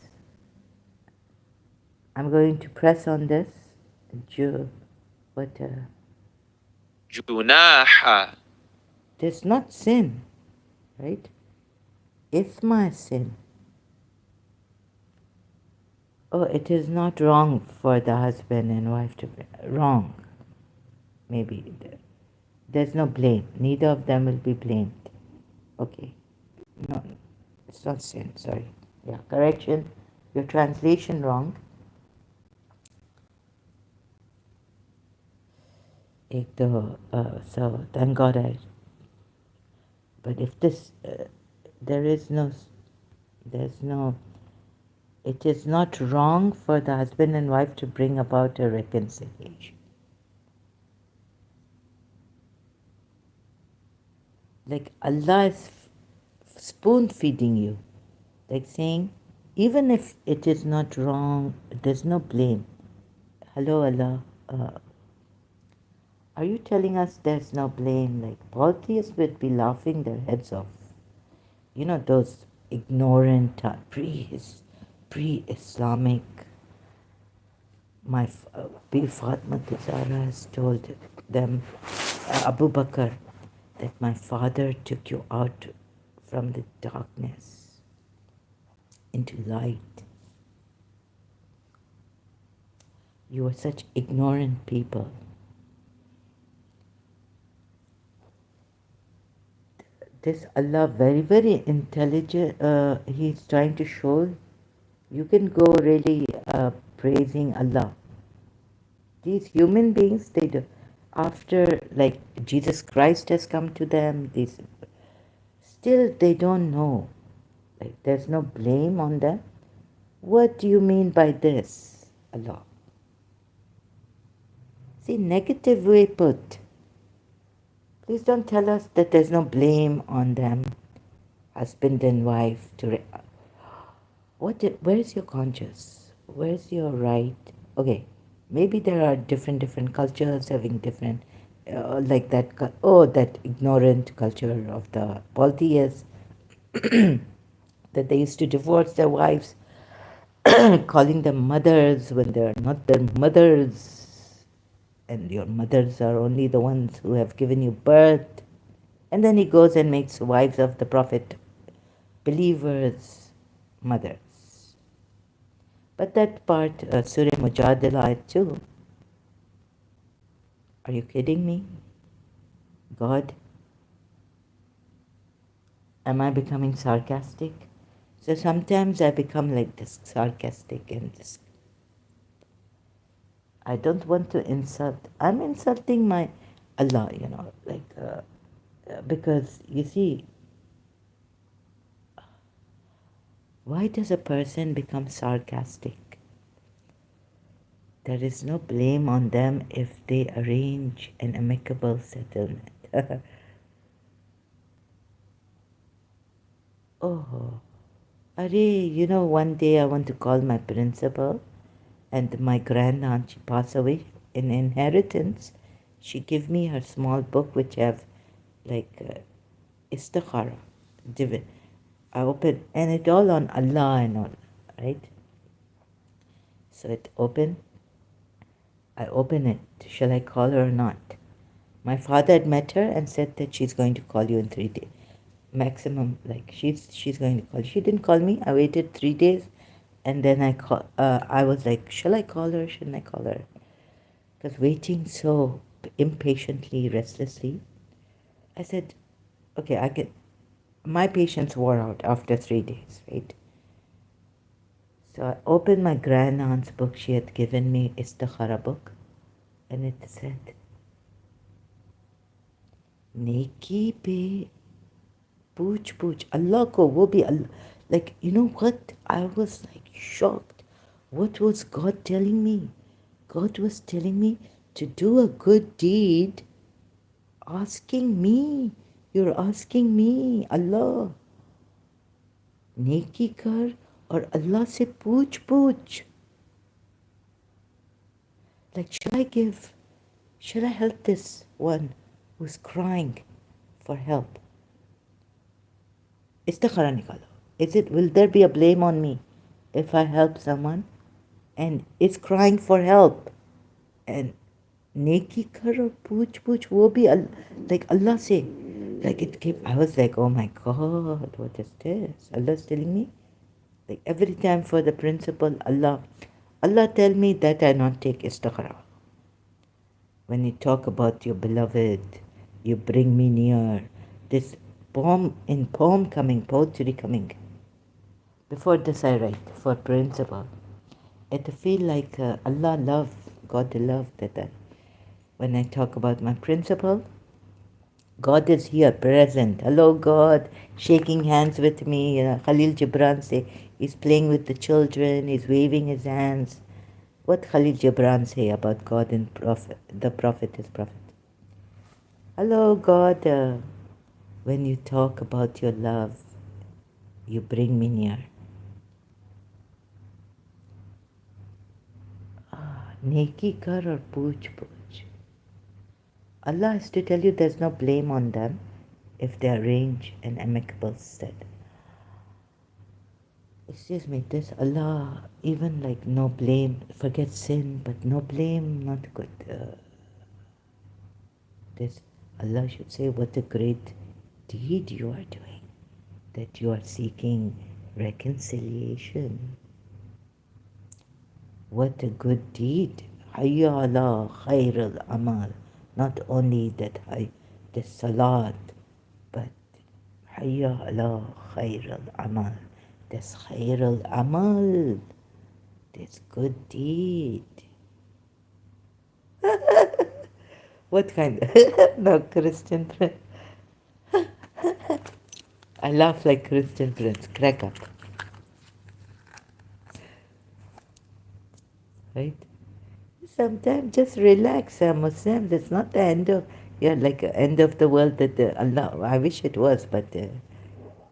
I'm going to press on this. جناح. There's not sin, right? Isma is sin. Oh, it is not wrong for the husband and wife to be wrong. Maybe there's no blame. Neither of them will be blamed. Okay. No, it's not sin. Sorry. Yeah, correction. Your translation wrong. So thank God but if this, there's no, it is not wrong for the husband and wife to bring about a reconciliation. Like Allah is spoon feeding you, like saying, even if it is not wrong, there's no blame. Hello, Allah. Are you telling us there's no blame? Like polytheists would be laughing their heads off. You know, those ignorant, pre-Islamic Fatma Zahra has told them, Abu Bakr, that my father took you out from the darkness into light. You were such ignorant people. This Allah, very, very intelligent, He's trying to show you can go really praising Allah. These human beings, they do, after like Jesus Christ has come to them, these still they don't know. Like there's no blame on them. What do you mean by this, Allah? See, negative way put. Please don't tell us that there's no blame on them, husband and wife. Where's your conscience? Where's your right? Okay, maybe there are different cultures having different, like that. That ignorant culture of the polytheists that they used to divorce their wives, calling them mothers when they're not their mothers, and your mothers are only the ones who have given you birth. And then he goes and makes wives of the Prophet, believers, mothers. But that part, Surah Mujadila ayat 2, are you kidding me? God, am I becoming sarcastic? So sometimes I become like this sarcastic and this. I don't want to insult. I'm insulting my Allah, because you see, why does a person become sarcastic? There is no blame on them if they arrange an amicable settlement. Oh, one day I want to call my principal and my grandaunt, she passed away in inheritance. She gave me her small book which have like istikhara. I open and it all on Allah and all, right? So I open it. Shall I call her or not? My father had met her and said that she's going to call you in 3 days. Maximum, like she's going to call. She didn't call me. I waited 3 days, and then I was like, shall I call her? Shouldn't I call her? Because waiting so impatiently, restlessly, I said, okay, my patience wore out after 3 days, right? So I opened my grandaunt's book. She had given me Istikhara book, and it said, Neki pe pooch, Allah ko wo bhi Allah. Like, you know what? I was like shocked. What was God telling me? God was telling me to do a good deed, asking me. You're asking me, Allah. Neki kar or Allah se pooch. Like, should I help this one who's crying for help? Istikhara nikalo. Will there be a blame on me if I help someone and is crying for help? And neki kar or pooch, wo bhi like Allah say. Like it came, I was like, oh my God, what is this? Allah's telling me? Like every time for the principle, Allah tell me that I not take istikhara. When you talk about your beloved, you bring me near. This poetry coming. Before this I write, for principle. It feel like Allah love, God love that when I talk about my principle, God is here, present. Hello, God, shaking hands with me. Khalil Gibran say he's playing with the children. He's waving his hands. What Khalil Gibran say about God and Prophet? The Prophet is Prophet. Hello, God. When you talk about your love, you bring me near. Neki kar or pooch. Allah has to tell you there's no blame on them if they arrange an amicable settlement. excuse me, this Allah, even like no blame, forget sin, but no blame, not good. This Allah should say, what a great deed you are doing, that you are seeking reconciliation. What a good deed. Hayya ala khair al amal. Not only that the salat, but hayya ala khair al amal. This khair al amal, this good deed. What kind? No, Christian prince. I laugh like Christian prince. Crack up. Right? Sometimes just relax, Muslims. It's not the end of, yeah, like end of the world that Allah, I wish it was, but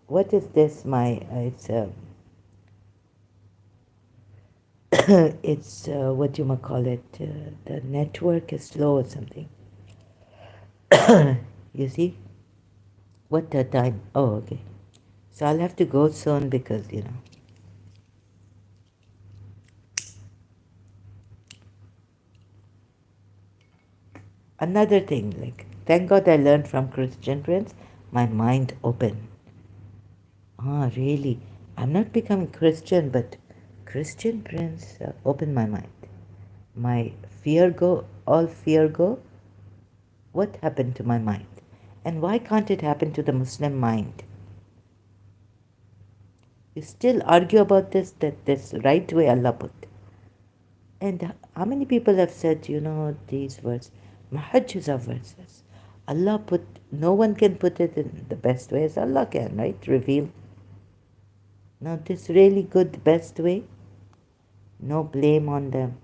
what is this? It's it's what you might call it. The network is slow or something. You see? What the time? Oh, okay. So I'll have to go soon because, Another thing, like, thank God I learned from Christian Prince, my mind opened. Ah, really? I'm not becoming Christian, but Christian Prince opened my mind. My fear go, all fear go. What happened to my mind? And why can't it happen to the Muslim mind? You still argue about this, that this right way Allah put. And how many people have said, these words? Mahajjuz are verses. Allah put, no one can put it in the best way as Allah can, right? Reveal. Now this really good, best way, no blame on them.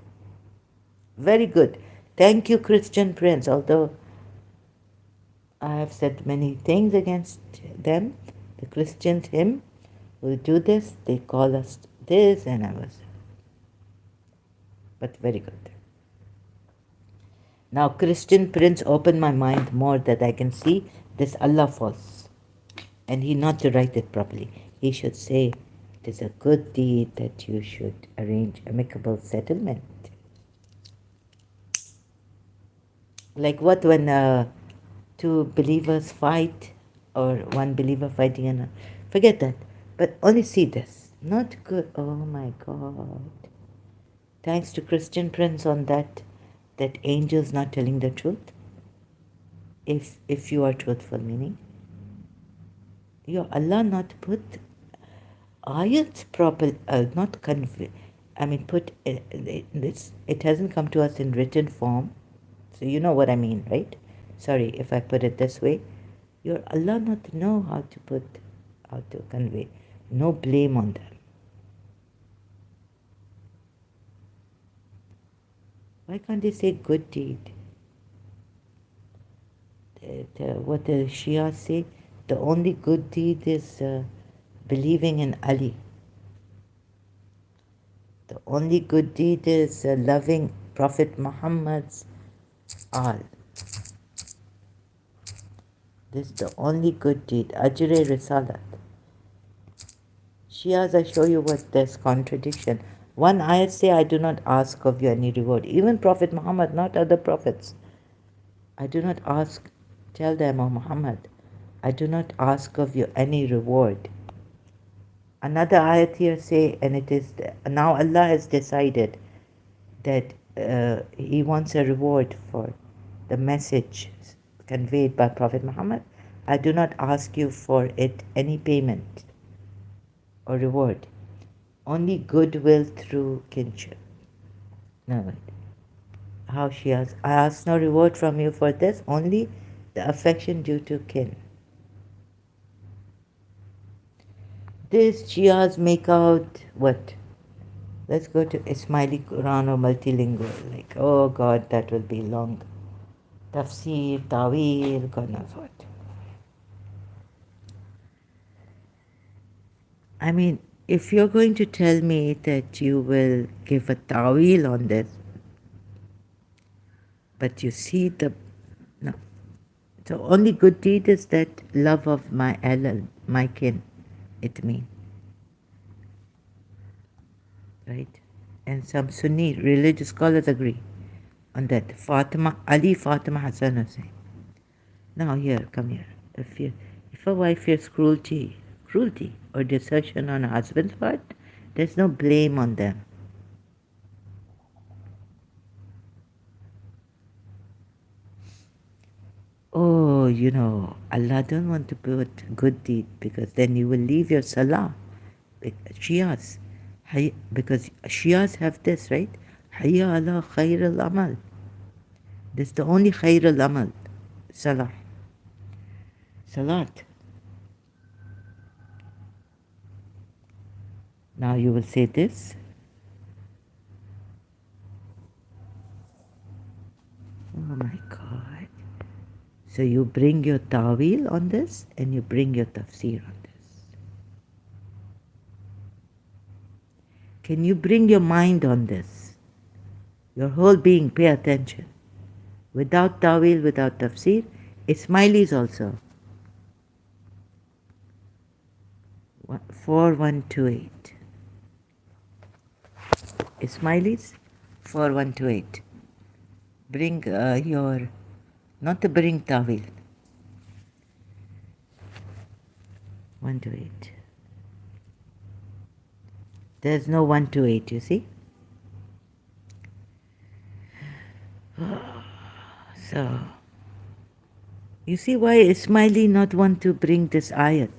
Very good. Thank you, Christian Prince. Although I have said many things against them, the Christians, him, will do this, they call us this, and I was. But very good. Now, Christian Prince opened my mind more that I can see this Allah false. And he not to write it properly. He should say, it is a good deed that you should arrange amicable settlement. Like what when two believers fight or one believer fighting another. Forget that. But only see this. Not good. Oh my God. Thanks to Christian Prince on that angels not telling the truth. If you are truthful, meaning your Allah not put ayats proper, not convey. I mean, put this. It hasn't come to us in written form, so you know what I mean, right? Sorry if I put it this way. Your Allah not know how to convey. No blame on them. Why can't they say good deed? What the Shia say, the only good deed is believing in Ali. The only good deed is loving Prophet Muhammad's all. This is the only good deed. Ajre Risalat. Shias, I show you what there's contradiction. One ayat say, I do not ask of you any reward. Even Prophet Muhammad, not other prophets. I do not ask, tell them, O Muhammad, I do not ask of you any reward. Another ayat here say, and it is, now Allah has decided that He wants a reward for the message conveyed by Prophet Muhammad. I do not ask you for it any payment or reward, only goodwill through kinship. No, wait. How she asks, I ask no reward from you for this, only the affection due to kin. This Shias make out what? Let's go to Ismaili Quran or multilingual. Like, oh God, that will be long. Tafsir, Tawil, God knows what. I mean, if you're going to tell me that you will give a Tawil on this, but you see no. The only good deed is that love of my kin, it means. right? And some Sunni religious scholars agree on that. Fatima, Ali, Fatima, Hassan, Hussein. Now here, come here. If a wife fears cruelty or desertion on her husband's part, there's no blame on them. Oh, Allah don't want to put good deed because then you will leave your salah. Shias, because Shias have this, right? Hayya ala khair al-amal. This is the only khair al-amal. Salah. Salat. Now you will say this. Oh my God. So you bring your ta'wil on this and you bring your tafsir on this. Can you bring your mind on this? Your whole being, pay attention. Without ta'wil, without tafsir, Ismailis also. 4128. Ismailis, 4128. Bring not to bring ta'wil. 128. There's no 128, you see? So, you see why Ismaili not want to bring this ayat?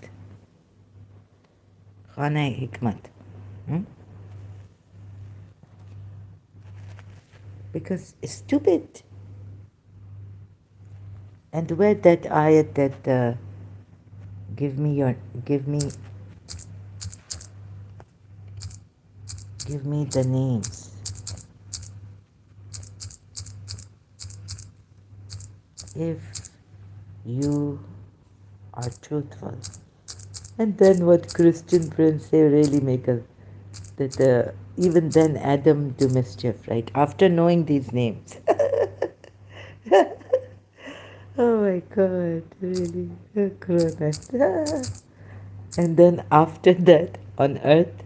Khana Hikmat. Because it's stupid. And where that ayat that give me the names. If you are truthful. And then what Christian friends say really make us that even then Adam do mischief, right? After knowing these names. Oh my God, really. And then after that, on earth,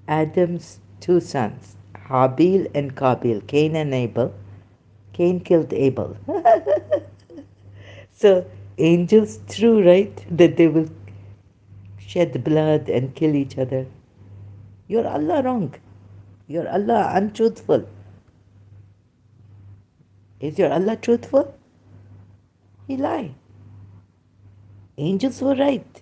Adam's two sons, Habil and Kabil, Cain and Abel. Cain killed Abel. So angels true, right? That they will shed blood and kill each other. You're Allah wrong. You're Allah untruthful. Is your Allah truthful? He lied. Angels were right.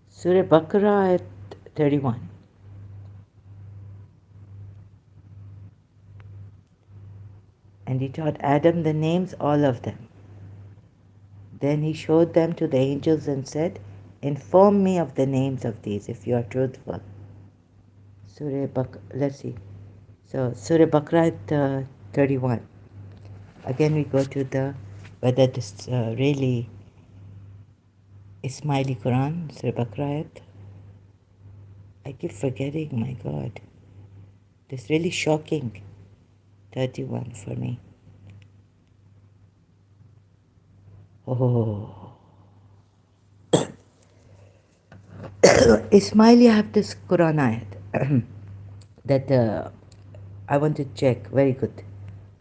Surah Baqarah at 31. And he taught Adam the names, all of them. Then he showed them to the angels and said, inform me of the names of these if you are truthful. Surah Baqarah, let's see. So Surah Baqarah at 31. Again we go to whether this really Ismaili Quran, Surah Baqarah. I keep forgetting, my God. This is really shocking. 31 for me. Oh. Ismaili have this Quran ayat that I want to check. Very good.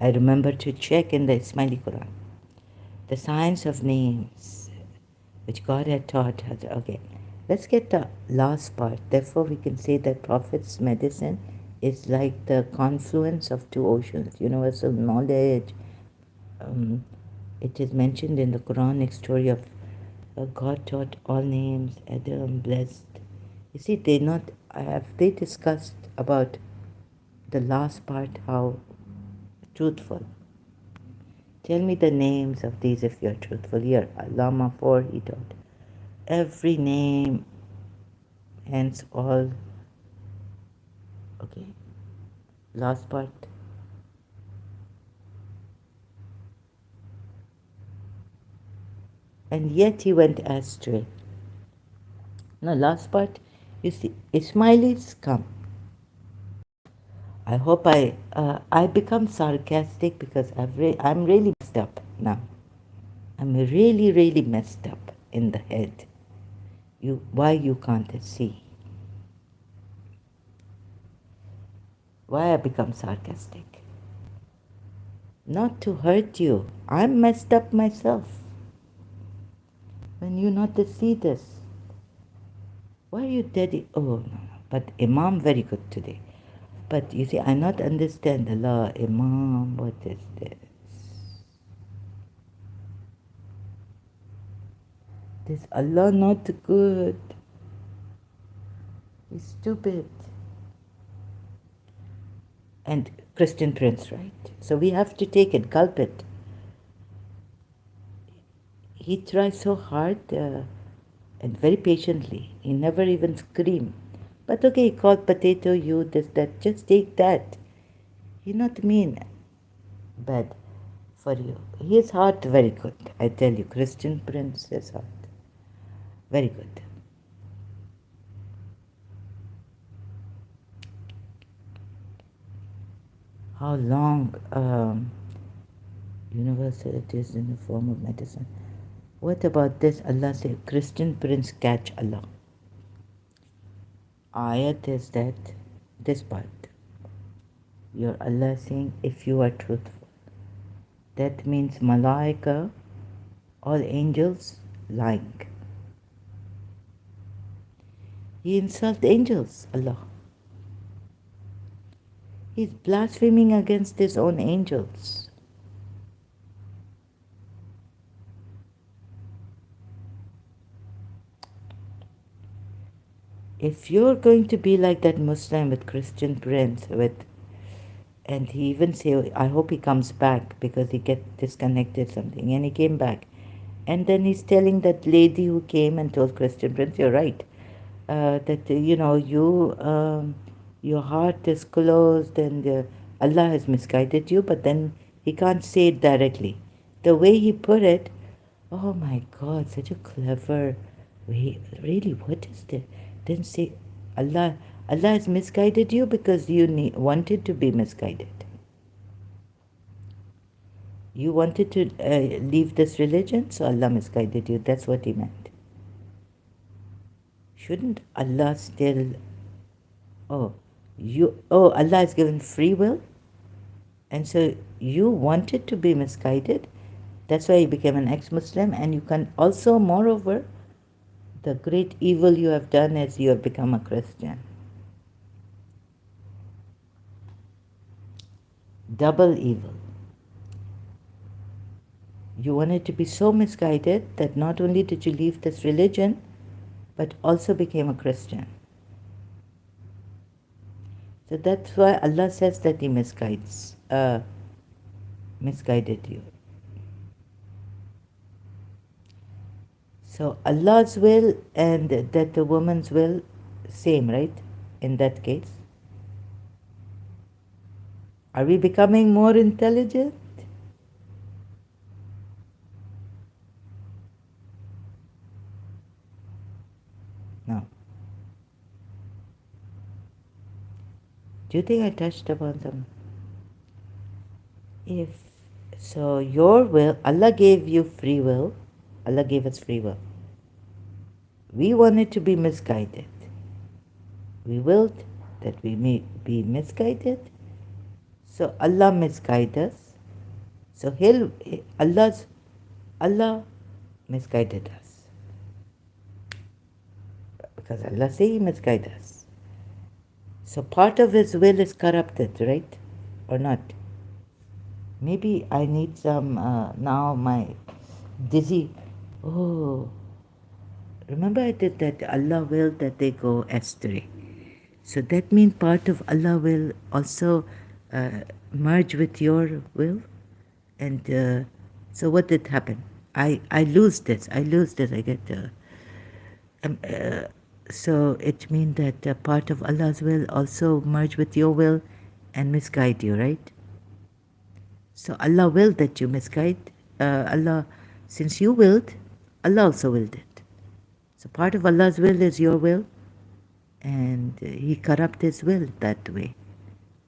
I remember to check in the Ismaili Quran. The science of names, which God had taught us. Okay, let's get the last part. Therefore, we can say that Prophet's medicine is like the confluence of two oceans, universal knowledge. It is mentioned in the Quranic story of God taught all names, Adam blessed. You see, they discussed about the last part, how truthful. Tell me the names of these if you're truthful. Here, Lama 4, he taught. Every name, hence all. Okay, last part. And yet he went astray. Now, last part, you see, Ismailis come. I hope I become sarcastic because I'm really messed up now. I'm really messed up in the head. Why you can't see? Why I become sarcastic? Not to hurt you. I'm messed up myself. When you not to see this, why are you daddy? Oh no, but Imam very good today. But you see, I not understand the law. Imam, what is this? This Allah not good. He's stupid. And Christian Prince, right? So we have to take it, gulp it. He tries so hard and very patiently. He never even scream. But okay, he called potato, you, this, that. Just take that. He not mean bad for you. His heart very good. I tell you, Christian Prince, his heart. Very good. How long universal it is in the form of medicine. What about this? Allah said, Christian Prince catch Allah. Ayat is that, this part. Your Allah saying, if you are truthful. That means Malaika, all angels, lying. He insults angels, Allah. He's blaspheming against his own angels. If you're going to be like that Muslim with Christian Prince, and he even say, I hope he comes back because he get disconnected something, and he came back. And then he's telling that lady who came and told Christian Prince, you're right, that, your heart is closed and Allah has misguided you, but then he can't say it directly. The way he put it, oh my God, such a clever way. Really, what is that? Then say, Allah has misguided you because you wanted to be misguided. You wanted to leave this religion, so Allah misguided you. That's what he meant. Shouldn't Allah still... Allah has given free will? And so you wanted to be misguided. That's why you became an ex-Muslim. And you can also, moreover, the great evil you have done is you have become a Christian. Double evil. You wanted to be so misguided that not only did you leave this religion, but also became a Christian. So that's why Allah says that He misguided you. So Allah's will and that the woman's will, same, right? In that case. Are we becoming more intelligent? No. Do you think I touched upon some? If so, your will, Allah gave you free will. Allah gave us free will. We wanted to be misguided. We willed that we may be misguided. So Allah misguide us. So Allah misguided us. Because Allah say He misguide us. So part of His will is corrupted, right? Or not? Maybe I need some, now my dizzy. Oh, remember I did that Allah will that they go astray. So that means part of Allah will also merge with your will. And so what did happen? I lose this. I get... so it means that part of Allah's will also merge with your will and misguide you, right? So Allah willed that you misguide. Allah, since you willed, Allah also willed it. So part of Allah's will is your will, and He corrupt His will that way.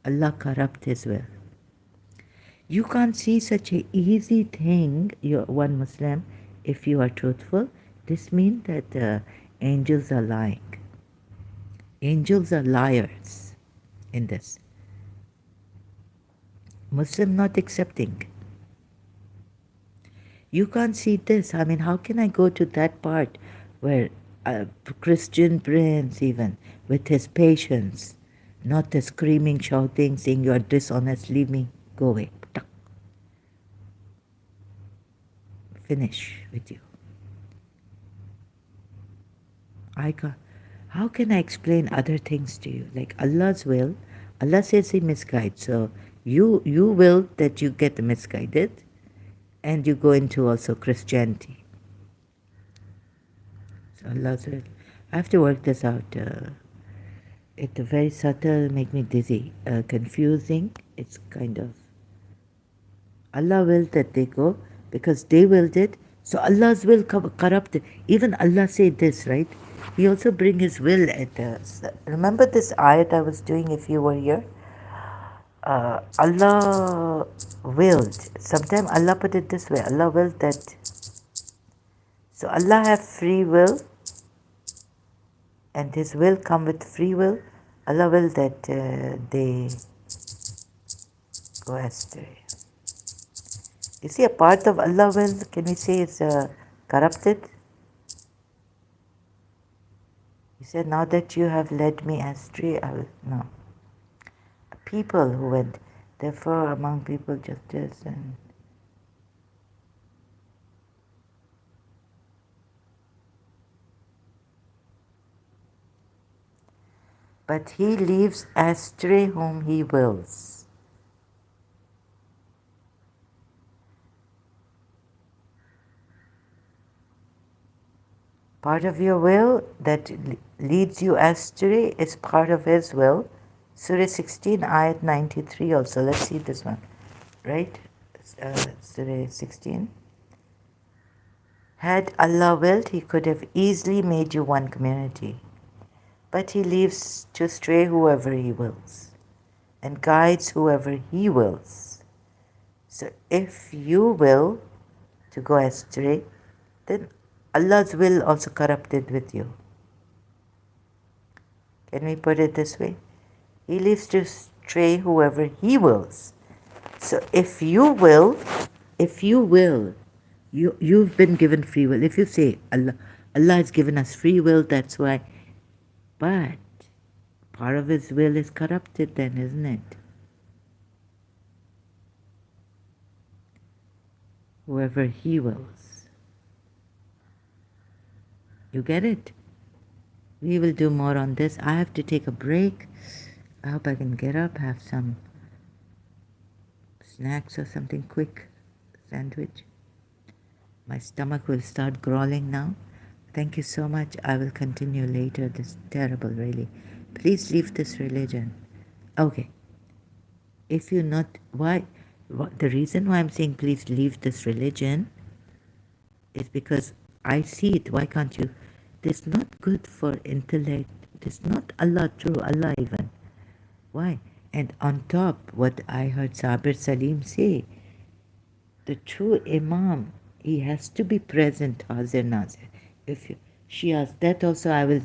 Allah corrupt His will. You can't see such a easy thing, you're one Muslim, if you are truthful. This means that angels are lying. Angels are liars in this. Muslim not accepting. You can't see this. I mean, how can I go to that part where a Christian prince even, with his patience, not the screaming, shouting, saying you are dishonest, leave me, go away. Finish with you. How can I explain other things to you? Like Allah's will, Allah says He misguides. So you will that you get misguided, and you go into also Christianity. So Allah's will. I have to work this out. It's very subtle, make me dizzy, confusing. It's kind of Allah will that they go because they willed it. So Allah's will corrupt it. Even Allah said this, right? He also bring His will at us. Remember this ayat I was doing if you were here? Allah willed. Sometimes Allah put it this way. Allah willed that. So Allah have free will, and His will come with free will. Allah will that they go astray. You see, a part of Allah will, can we say, is corrupted? He said, now that you have led me astray, I will, no. People who went, therefore among people justice and but He leaves astray whom He wills. Part of your will that leads you astray is part of His will. Surah 16, ayat 93 also. Let's see this one. Right? Surah 16. Had Allah willed, He could have easily made you one community. But He leaves to stray whoever He wills and guides whoever He wills. So if you will to go astray, then Allah's will also corrupted with you. Can we put it this way? He leaves to stray whoever He wills. So if you will, you've been given free will. If you say Allah has given us free will, that's why. But part of His will is corrupted then, isn't it? Whoever He wills. You get it? We will do more on this. I have to take a break. I hope I can get up, have some snacks or something quick, sandwich. My stomach will start growling now. Thank you so much. I will continue later. This is terrible, really. Please leave this religion. Okay. If you're not, the reason why I'm saying please leave this religion is because I see it. Why can't you? This is not good for intellect. This is not Allah, true Allah even. Why? And on top, what I heard Sabir Salim say, the true Imam, he has to be present, Hazir Nazir. If she asked that also, I will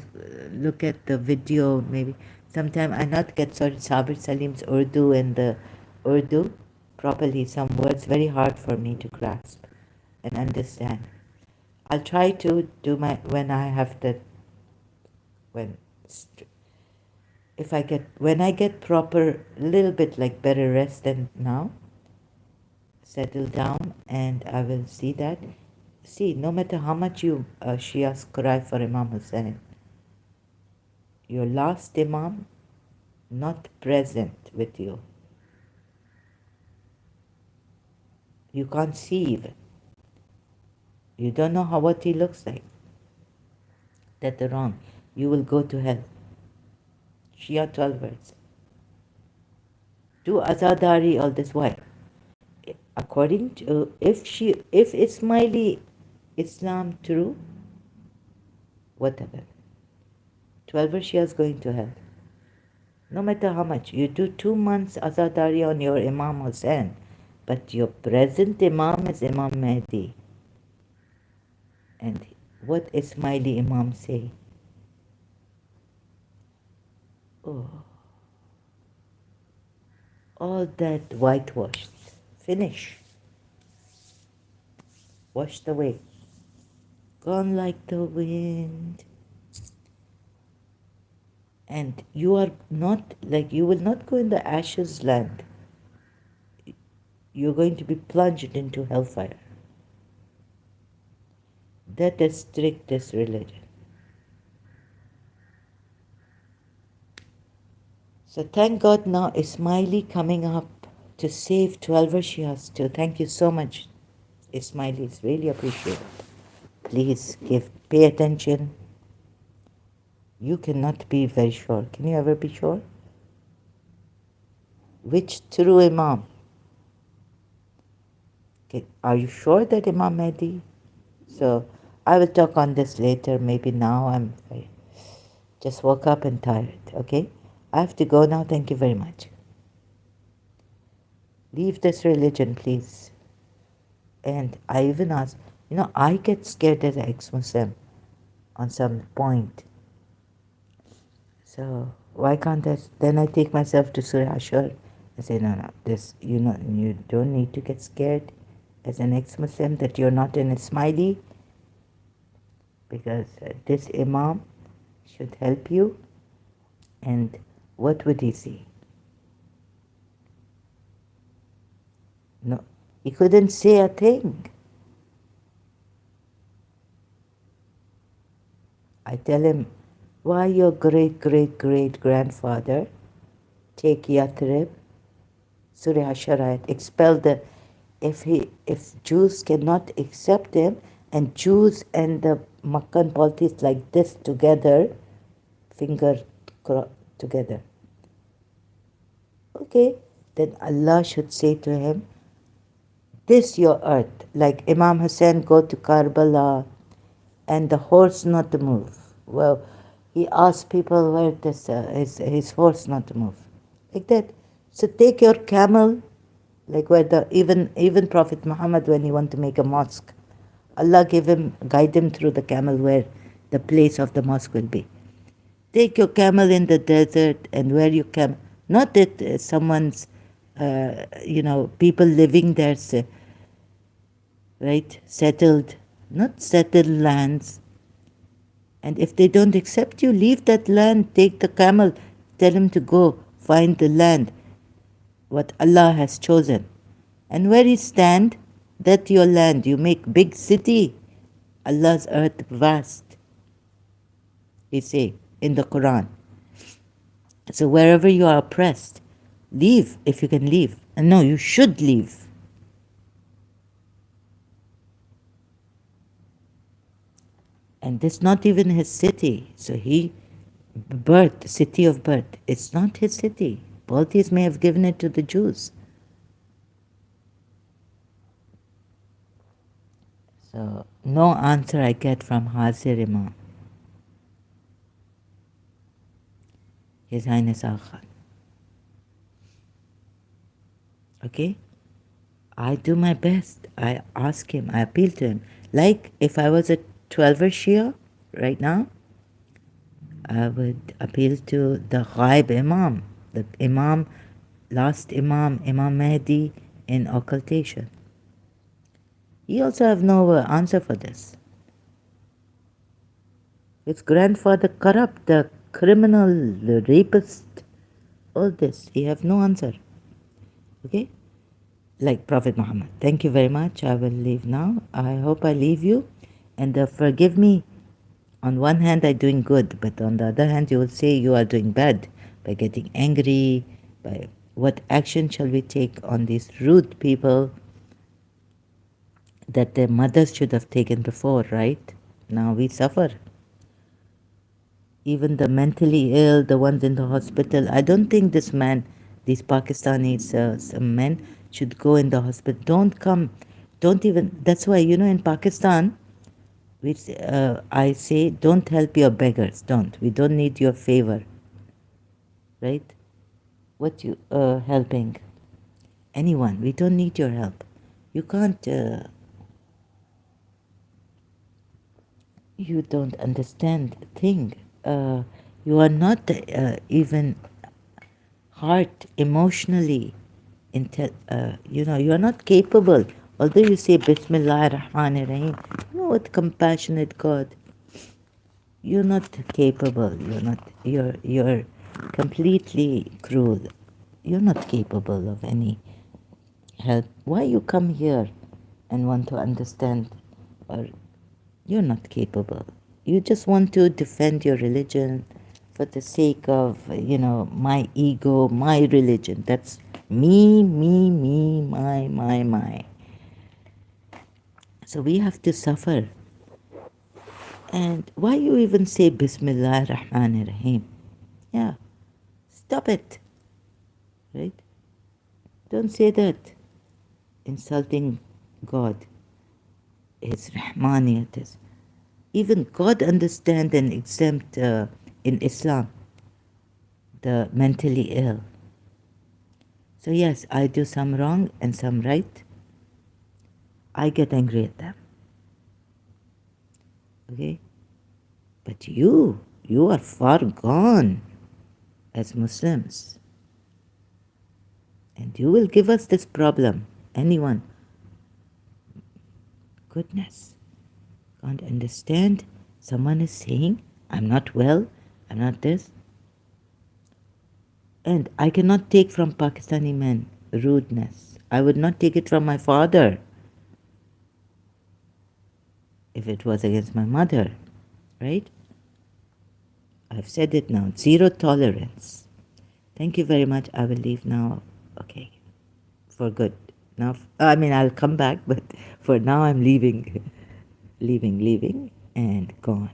look at the video maybe. Sometime I not get Sabir Salim's Urdu and the Urdu properly. Some words very hard for me to grasp and understand. I'll try to do when I get proper, little bit like better rest than now, settle down, and I will see that. See, no matter how much you Shias cry for Imam Hussain, your last Imam not present with you. You can't see even. You don't know what he looks like. That's wrong. You will go to hell. Shia 12 words. Do Azadari, all this. Why? According to, if Ismaili Islam true, whatever. 12 Shia is going to hell. No matter how much. You do 2 months Azadari on your Imam Hussain, but your present Imam is Imam Mahdi. And what Ismaili Imam say? Oh, all that whitewashed. Finish. Washed away. Gone like the wind. And you are not, like, you will not go in the ashes land. You're going to be plunged into hellfire. That is strictest religion. So thank God now Ismaili coming up to save 12 Shias too. Thank you so much, Ismailis. Really appreciate it. Please pay attention. You cannot be very sure. Can you ever be sure? Which true Imam? Okay. Are you sure that Imam Mahdi? So I will talk on this later. Maybe now I'm just woke up and tired. Okay? I have to go now. Thank you very much. Leave this religion, please. And I even ask, I get scared as an ex-Muslim on some point. So why can't I? Then I take myself to Surah Ashur and say, no, this, you don't need to get scared as an ex-Muslim that you're not an Ismaili, because this Imam should help you. And what would he say? No, he couldn't say a thing. I tell him, why your great-great-great-grandfather take Yathrib, Surah Asharayat, expel if Jews cannot accept him, and Jews and the Makkan politics like this together, finger together. Okay, then Allah should say to him, this your earth, like Imam Hussain go to Karbala and the horse not to move. Well, he asked people where his horse not to move. Like that. So take your camel, like where even Prophet Muhammad, when he wanted to make a mosque, Allah guide him through the camel where the place of the mosque will be. Take your camel in the desert and where you camel. Not that someone's, people living there, right, settled, not settled lands. And if they don't accept you, leave that land, take the camel, tell him to go find the land, what Allah has chosen. And where you stand, that's your land. You make big city, Allah's earth vast, he say in the Quran. So wherever you are oppressed, leave if you can leave. And no, you should leave. And that's not even his city. So city of birth, it's not his city. Politics may have given it to the Jews. So no answer I get from Hazir Imam, His Highness Aga Khan. Okay? I do my best. I ask him, I appeal to him. Like if I was a 12er Shia right now, I would appeal to the Ghaib Imam, the Imam, last Imam, Imam Mahdi in occultation. He also have no answer for this. His grandfather corrupt, the criminal, the rapist, all this. He have no answer. Okay? Like Prophet Muhammad. Thank you very much. I will leave now. I hope I leave you. And forgive me. On one hand, I'm doing good, but on the other hand, you will say you are doing bad by getting angry, by what action shall we take on these rude people that their mothers should have taken before, right? Now we suffer. Even the mentally ill, the ones in the hospital. I don't think these Pakistanis, some men should go in the hospital. Don't come. Don't even. That's why, in Pakistan, I say, don't help your beggars. Don't. We don't need your favor. Right? what you helping anyone. We don't need your help. You can't. You don't understand a thing. You are not even heart emotionally. You are not capable. Although you say Bismillah ar-Rahman ar-Rahim, you know what compassionate God. You're not capable. You're completely cruel. You're not capable of any help. Why you come here and want to understand? Or you're not capable. You just want to defend your religion for the sake of, my ego, my religion. That's me, my. So we have to suffer. And why you even say Bismillah ar-Rahman ar-Rahim? Yeah, stop it, right? Don't say that. Insulting God. His Rahmaniyat is. Even God understand and exempt in Islam the mentally ill. So yes, I do some wrong and some right. I get angry at them. Okay? But you are far gone as Muslims. And you will give us this problem. Anyone. Goodness. Can't understand. Someone is saying, I'm not well, I'm not this. And I cannot take from Pakistani men rudeness. I would not take it from my father if it was against my mother, right? I've said it now, zero tolerance. Thank you very much. I will leave now. Okay, for good. Now, I'll come back, but for now I'm leaving, leaving, and gone.